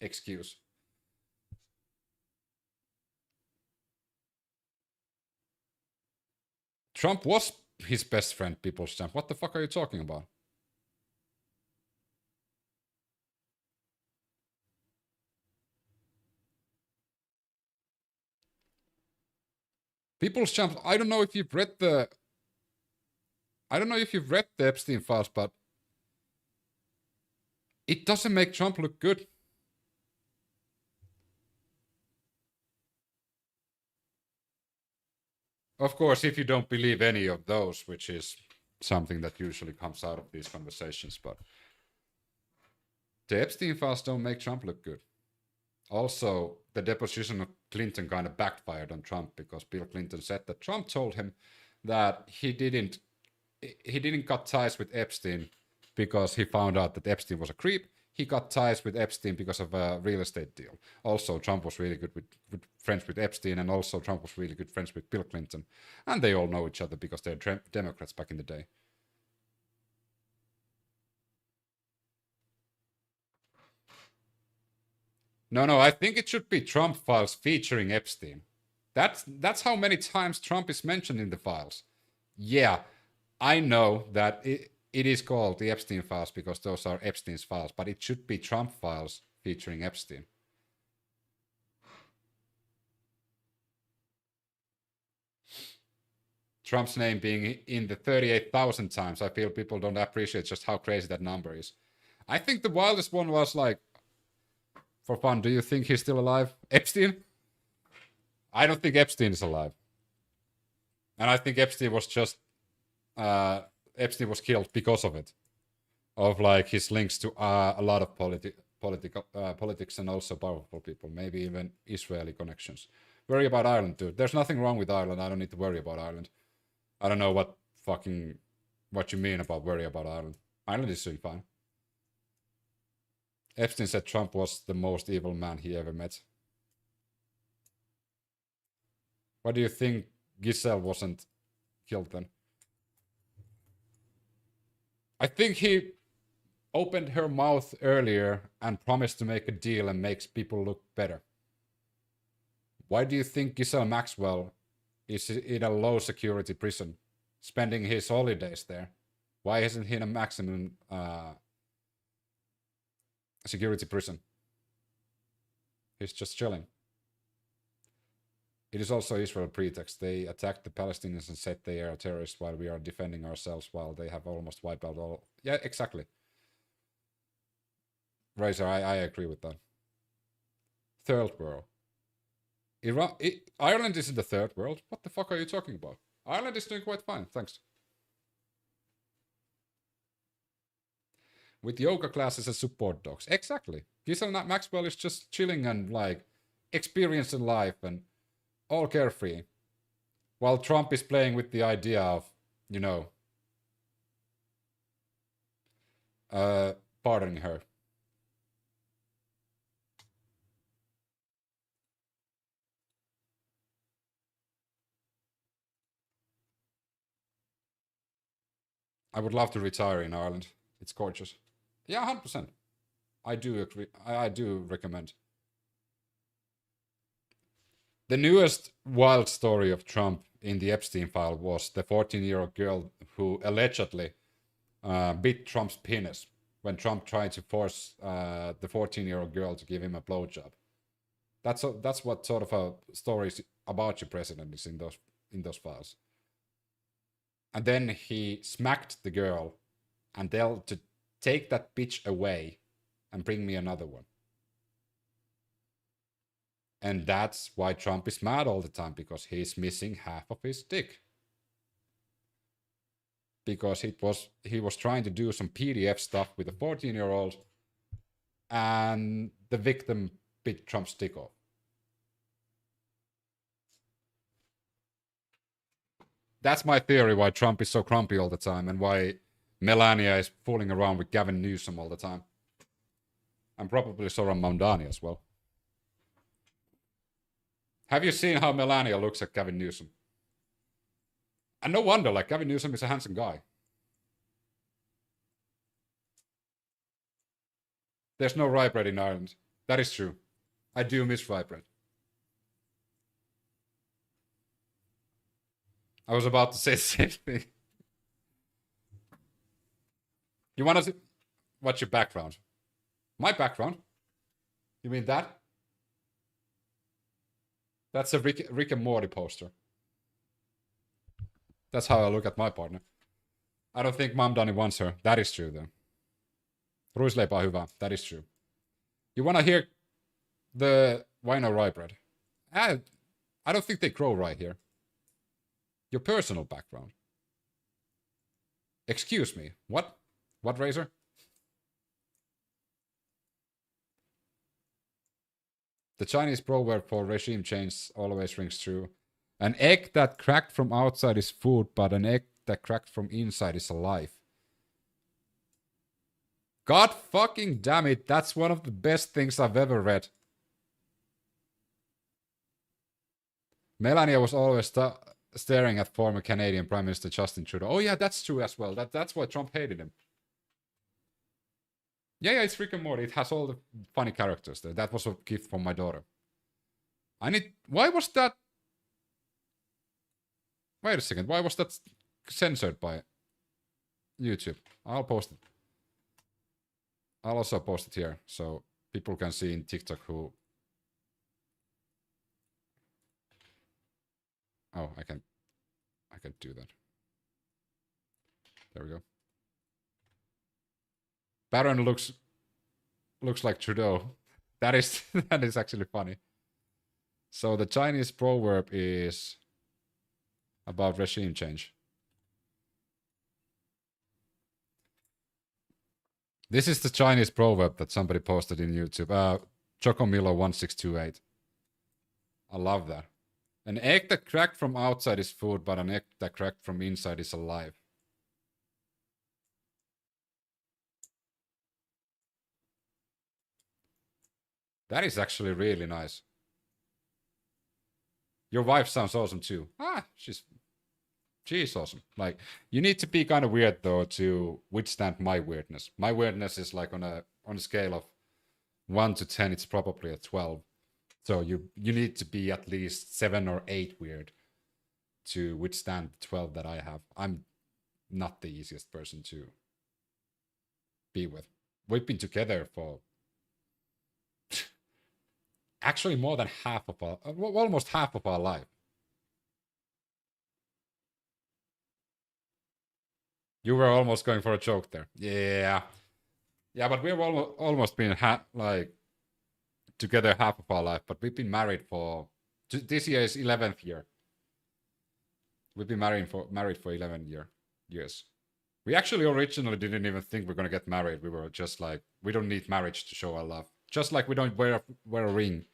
excuse. Trump was his best friend, People's Champ. What the fuck are you talking about? People's Champ, I don't know if you've read the Epstein files, but it doesn't make Trump look good. Of course, if you don't believe any of those, which is something that usually comes out of these conversations, but the Epstein files don't make Trump look good. Also, the deposition of Clinton kind of backfired on Trump because Bill Clinton said that Trump told him that he didn't cut ties with Epstein because he found out that Epstein was a creep. He got ties with Epstein because of a real estate deal. Also, Trump was really good with friends with Epstein, and also Trump was really good friends with Bill Clinton. And they all know each other because they're Democrats back in the day. No, I think it should be Trump files featuring Epstein. That's how many times Trump is mentioned in the files. Yeah, I know that it is called the Epstein files because those are Epstein's files, but it should be Trump files featuring Epstein. Trump's name being in the 38,000 times, I feel people don't appreciate just how crazy that number is. I think the wildest one was like, for fun, do you think he's still alive? Epstein? I don't think Epstein is alive. And I think Epstein was just Epstein was killed because of it, of like his links to a lot of politics and also powerful people, maybe even Israeli connections. Worry about Ireland, dude. There's nothing wrong with Ireland. I don't need to worry about Ireland. I don't know what you mean about worry about Ireland. Ireland is doing fine. Epstein said Trump was the most evil man he ever met. Why do you think Giselle wasn't killed then? I think he opened her mouth earlier and promised to make a deal and makes people look better. Why do you think Ghislaine Maxwell is in a low security prison, spending his holidays there? Why isn't he in a maximum security prison? He's just chilling. It is also Israel pretext. They attacked the Palestinians and said they are terrorists while we are defending ourselves while they have almost wiped out all. Yeah, exactly. Razor, I agree with that. Third world. Ireland is in the third world. What the fuck are you talking about? Ireland is doing quite fine, thanks. With yoga classes and support dogs. Exactly. Giselle Maxwell is just chilling and like experiencing life and all carefree. While Trump is playing with the idea of, pardoning her. I would love to retire in Ireland. It's gorgeous. Yeah, 100%. I do agree. I do recommend. The newest wild story of Trump in the Epstein file was the 14-year-old girl who allegedly bit Trump's penis when Trump tried to force the 14-year-old girl to give him a blowjob. That's what sort of a story about your president is in those files. And then he smacked the girl and told to take that bitch away and bring me another one. And that's why Trump is mad all the time, because he's missing half of his dick. Because he was trying to do some PDF stuff with a 14-year-old, and the victim bit Trump's dick off. That's my theory why Trump is so grumpy all the time, and why Melania is fooling around with Gavin Newsom all the time. And probably Soran Mamdani as well. Have you seen how Melania looks at Gavin Newsom? And no wonder, like, Gavin Newsom is a handsome guy. There's no rye bread in Ireland. That is true. I do miss rye bread. I was about to say the same thing. You want to... What's your background? My background? You mean that? That's a Rick and Morty poster. That's how I look at my partner. I don't think Mamdani wants her. That is true, though. Ruisleipä on hyvä. That is true. You want to hear the Wino rye bread? I don't think they grow right here. Your personal background. Excuse me. What? What, Razor? The Chinese proverb for regime change always rings true. An egg that cracked from outside is food, but an egg that cracked from inside is alive. God fucking damn it, that's one of the best things I've ever read. Melania was always staring at former Canadian Prime Minister Justin Trudeau. Oh yeah, that's true as well. That's why Trump hated him. Yeah, it's Rick and Morty. It has all the funny characters there. That was a gift from my daughter. Why was that... Wait a second. Why was that censored by YouTube? I'll post it. I'll also post it here, so people can see in TikTok who... Oh, I can do that. There we go. Baron looks like Trudeau. That is actually funny. So the Chinese proverb is about regime change. This is the Chinese proverb that somebody posted in YouTube. Chocomilo1628. I love that. An egg that cracked from outside is food, but an egg that cracked from inside is alive. That is actually really nice. Your wife sounds awesome too. She's awesome. Like, you need to be kind of weird though to withstand my weirdness. My weirdness is like on a scale of 1 to 10, it's probably a 12. So you need to be at least 7 or 8 weird to withstand the 12 that I have. I'm not the easiest person to be with. We've been together for actually more than half of our, almost half of our life. You were almost going for a joke there. Yeah, but we've almost been like together half of our life, but we've been married for, this year is 11th year. We've been married for 11 years. We actually originally didn't even think we're gonna get married. We were just like, we don't need marriage to show our love. Just like we don't wear a ring,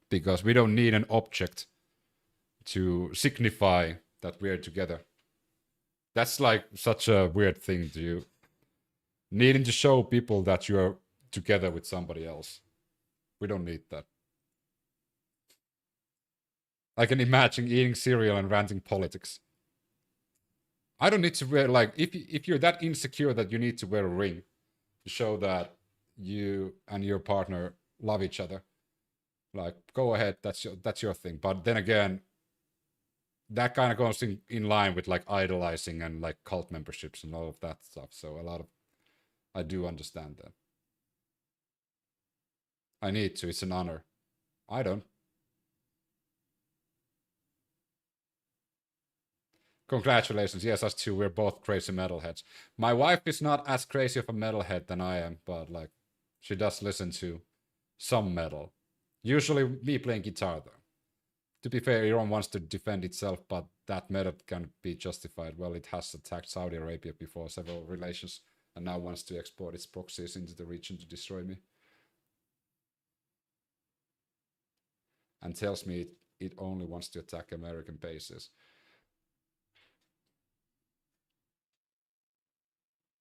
because we don't need an object to signify that we're together. That's like such a weird thing to you. Needing to show people that you're together with somebody else. We don't need that. I can imagine eating cereal and ranting politics. I don't need to wear, like, if you're that insecure that you need to wear a ring to show that you and your partner love each other, like, go ahead, that's your thing. But then again, that kind of goes in line with like idolizing and like cult memberships and all of that stuff. So I do understand that. I need to, it's an honor. I don't. Congratulations. Yes, us two. We're both crazy metalheads. My wife is not as crazy of a metalhead than I am, but like, she does listen to some metal. Usually me playing guitar, though. To be fair, Iran wants to defend itself, but that method can be justified. Well, it has attacked Saudi Arabia before several relations, and now wants to export its proxies into the region to destroy me. And tells me it only wants to attack American bases.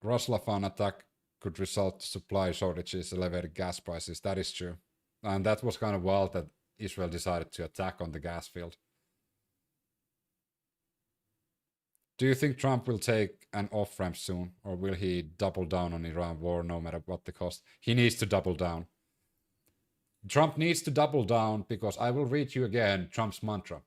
Roslafan attack could result to supply shortages, elevated gas prices. That is true. And that was kind of wild that Israel decided to attack on the gas field. Do you think Trump will take an off-ramp soon, or will he double down on Iran war no matter what the cost? He needs to double down. Trump needs to double down because I will read you again Trump's mantra.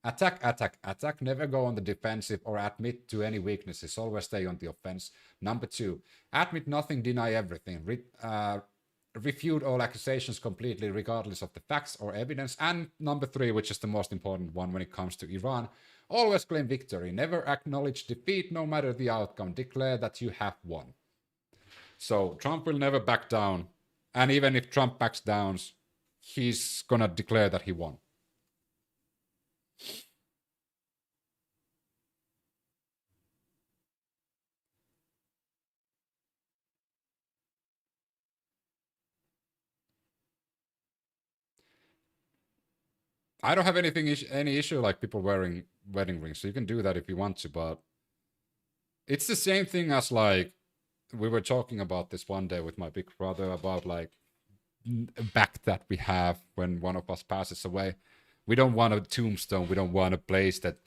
Attack, attack, attack, never go on the defensive or admit to any weaknesses, always stay on the offense. Number 2, admit nothing, deny everything. Refute all accusations completely regardless of the facts or evidence. And number 3, which is the most important one when it comes to Iran, always claim victory, never acknowledge defeat no matter the outcome, declare that you have won. So Trump will never back down, and even if Trump backs down, he's gonna declare that he won. I don't have any issue like people wearing wedding rings, so you can do that if you want to, but it's the same thing as like we were talking about this one day with my big brother about like a back that we have when one of us passes away. We don't want a tombstone. We don't want a place that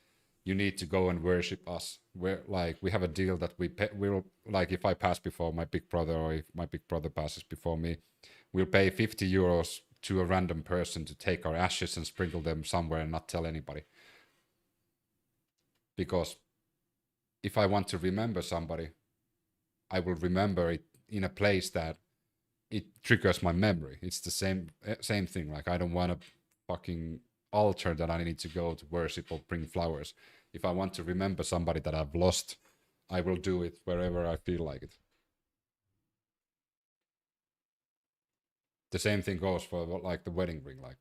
you need to go and worship us. We're like, we have a deal that we'll like, if I pass before my big brother or if my big brother passes before me, we'll pay 50 euros to a random person to take our ashes and sprinkle them somewhere and not tell anybody. Because if I want to remember somebody, I will remember it in a place that it triggers my memory. It's the same thing. Like, I don't want a fucking altar that I need to go to worship or bring flowers. If I want to remember somebody that I've lost, I will do it wherever I feel like it. The same thing goes for like the wedding ring. Like,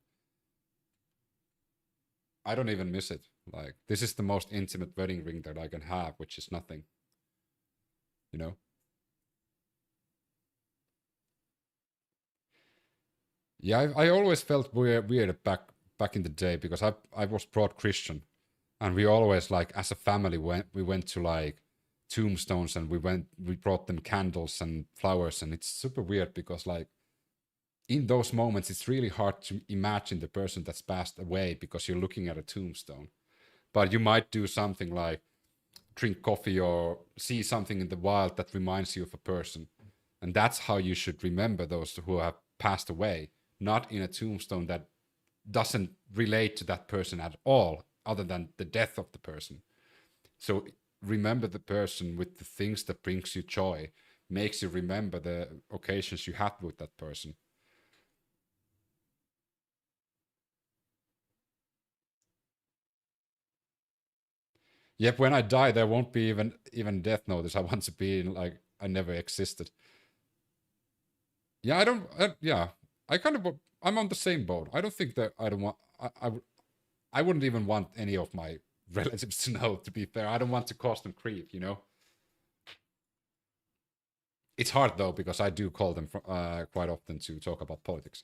I don't even miss it. Like, this is the most intimate wedding ring that I can have, which is nothing. You know? Yeah, I always felt weird back in the day because I was brought Christian, and we always, like, as a family we went to like tombstones, and we brought them candles and flowers, and it's super weird because like in those moments it's really hard to imagine the person that's passed away because you're looking at a tombstone. But you might do something like drink coffee or see something in the wild that reminds you of a person, and that's how you should remember those who have passed away, not in a tombstone that doesn't relate to that person at all other than the death of the person. So remember the person with the things that brings you joy, makes you remember the occasions you had with that person. Yep, when I die, there won't be even death notice. I want to be like I never existed. Yeah, I don't. Yeah, I'm on the same boat. I don't think that I don't want. I wouldn't even want any of my relatives to know. To be fair, I don't want to cause them grief. You know. It's hard though because I do call them quite often to talk about politics.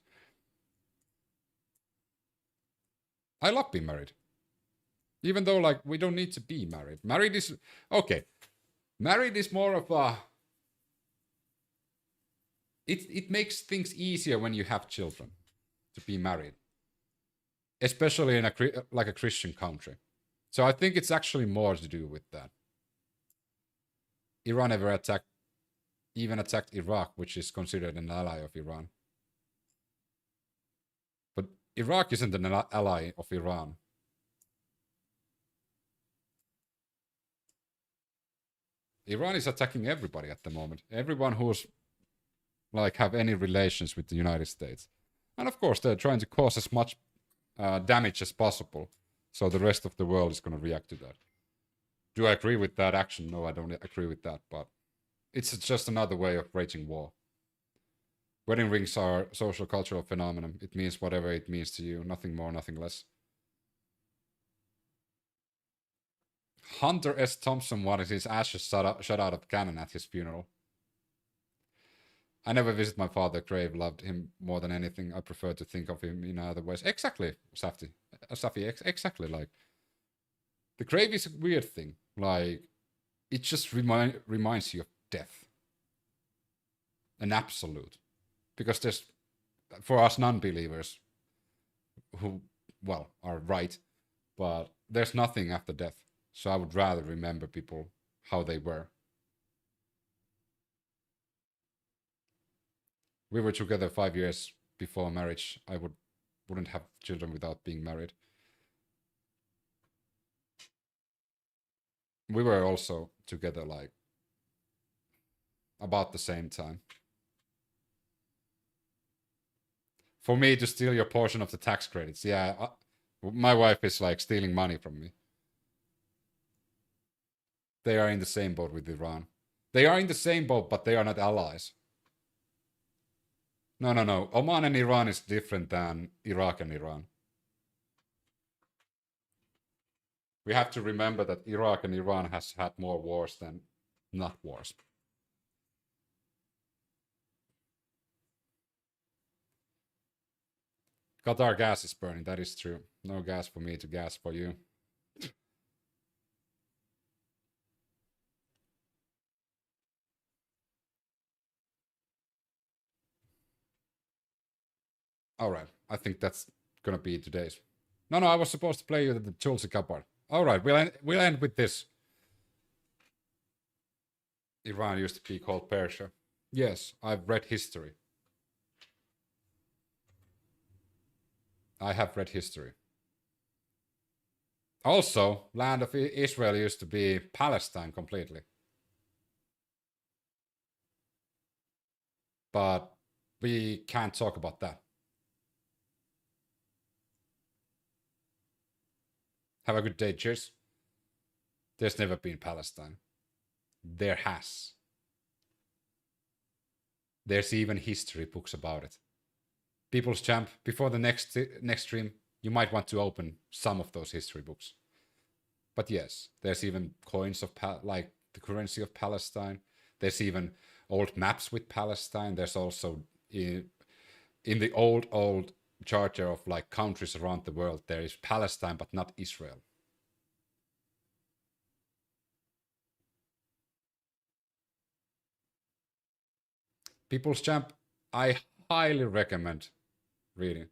I love being married. Even though, like, we don't need to be married. Married is... Okay. Married is more of a... It makes things easier when you have children to be married. Especially in a Christian country. So I think it's actually more to do with that. Iran ever even attacked Iraq, which is considered an ally of Iran. But Iraq isn't an ally of Iran. Iran is attacking everybody at the moment. Everyone who's like have any relations with the United States. And of course, they're trying to cause as much damage as possible. So the rest of the world is going to react to that. Do I agree with that action? No, I don't agree with that. But it's just another way of waging war. Wedding rings are social cultural phenomenon. It means whatever it means to you. Nothing more, nothing less. Hunter S. Thompson wanted his ashes shot out of cannon at his funeral. I never visit my father's grave. Loved him more than anything. I prefer to think of him in other ways. Exactly, Safi. Exactly. Like, the grave is a weird thing. Like, it just reminds you of death. An absolute. Because there's, for us non-believers, who, well, are right, but there's nothing after death. So I would rather remember people how they were. We were together 5 years before marriage. I wouldn't have children without being married. We were also together like about the same time. For me to steal your portion of the tax credits, yeah, my wife is like stealing money from me. They are in the same boat with Iran. They are in the same boat, but they are not allies. No. Oman and Iran is different than Iraq and Iran. We have to remember that Iraq and Iran has had more wars than not wars. Qatar gas is burning, that is true. No gas for me to gas for you. All right, I think that's gonna be today's. No, I was supposed to play you the Tulsi Gabbard. All right, we'll end with this. Iran used to be called Persia. Yes, I've read history. I have read history. Also, land of Israel used to be Palestine completely. But we can't talk about that. Have a good day, cheers. There's never been Palestine. There has. There's even history books about it. People's Champ, before the next stream, you might want to open some of those history books. But yes, there's even coins of like the currency of Palestine. There's even old maps with Palestine. There's also in the old charter of like countries around the world, there is Palestine, but not Israel. People's Champ, I highly recommend reading.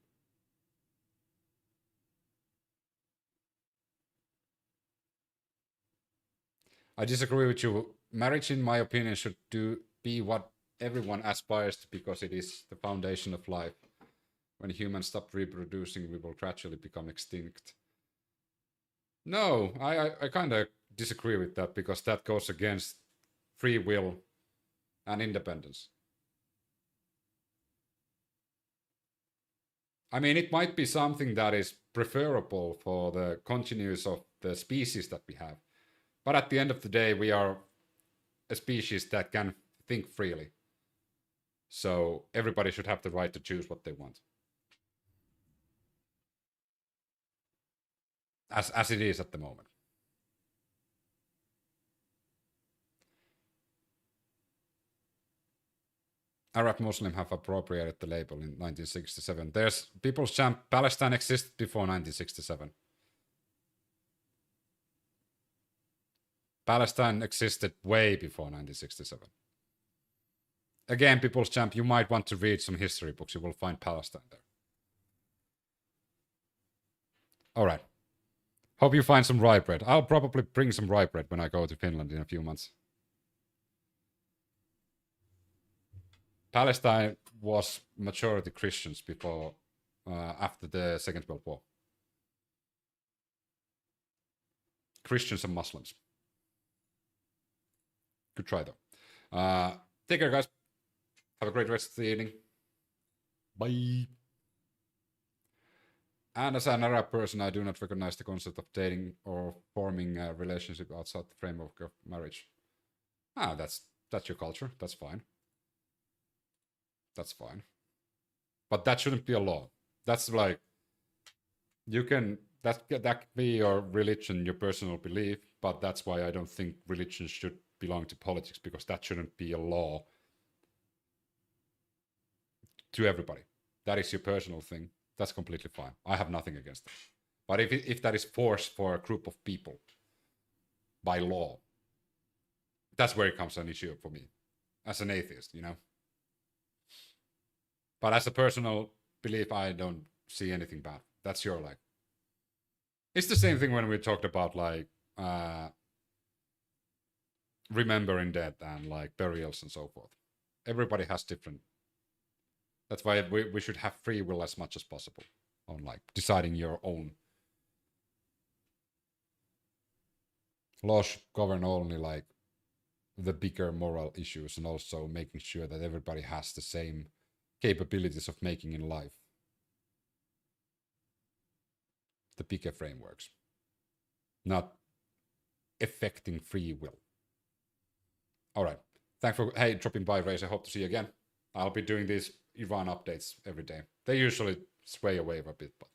I disagree with you. Marriage, in my opinion, should be what everyone aspires to, because it is the foundation of life. When humans stop reproducing, we will gradually become extinct. No, I kind of disagree with that, because that goes against free will and independence. I mean, it might be something that is preferable for the continuance of the species that we have. But at the end of the day, we are a species that can think freely. So everybody should have the right to choose what they want. As it is at the moment. Arab Muslim have appropriated the label in 1967. There's People's Champ. Palestine existed before 1967. Palestine existed way before 1967. Again, People's Champ, you might want to read some history books. You will find Palestine there. All right. Hope you find some rye bread. I'll probably bring some rye bread when I go to Finland in a few months. Palestine was majority Christians before, after the Second World War. Christians and Muslims. Good try though. Take care, guys. Have a great rest of the evening. Bye. And as an Arab person, I do not recognize the concept of dating or forming a relationship outside the framework of marriage. That's your culture. That's fine. That's fine. But that shouldn't be a law. That's like, you can, that can be your religion, your personal belief, but that's why I don't think religion should belong to politics, because that shouldn't be a law to everybody. That is your personal thing. That's completely fine. I have nothing against that. But if that is forced for a group of people by law, that's where it comes an issue for me as an atheist, you know. But as a personal belief, I don't see anything bad. That's your like. It's the same thing when we talked about like remembering death and like burials and so forth. Everybody has different. That's why we should have free will as much as possible on like deciding your own. Laws should govern only like the bigger moral issues and also making sure that everybody has the same capabilities of making in life. The bigger frameworks. Not affecting free will. All right. Thanks for dropping by, Race. I hope to see you again. I'll be doing these Iran updates every day. They usually sway away a bit, but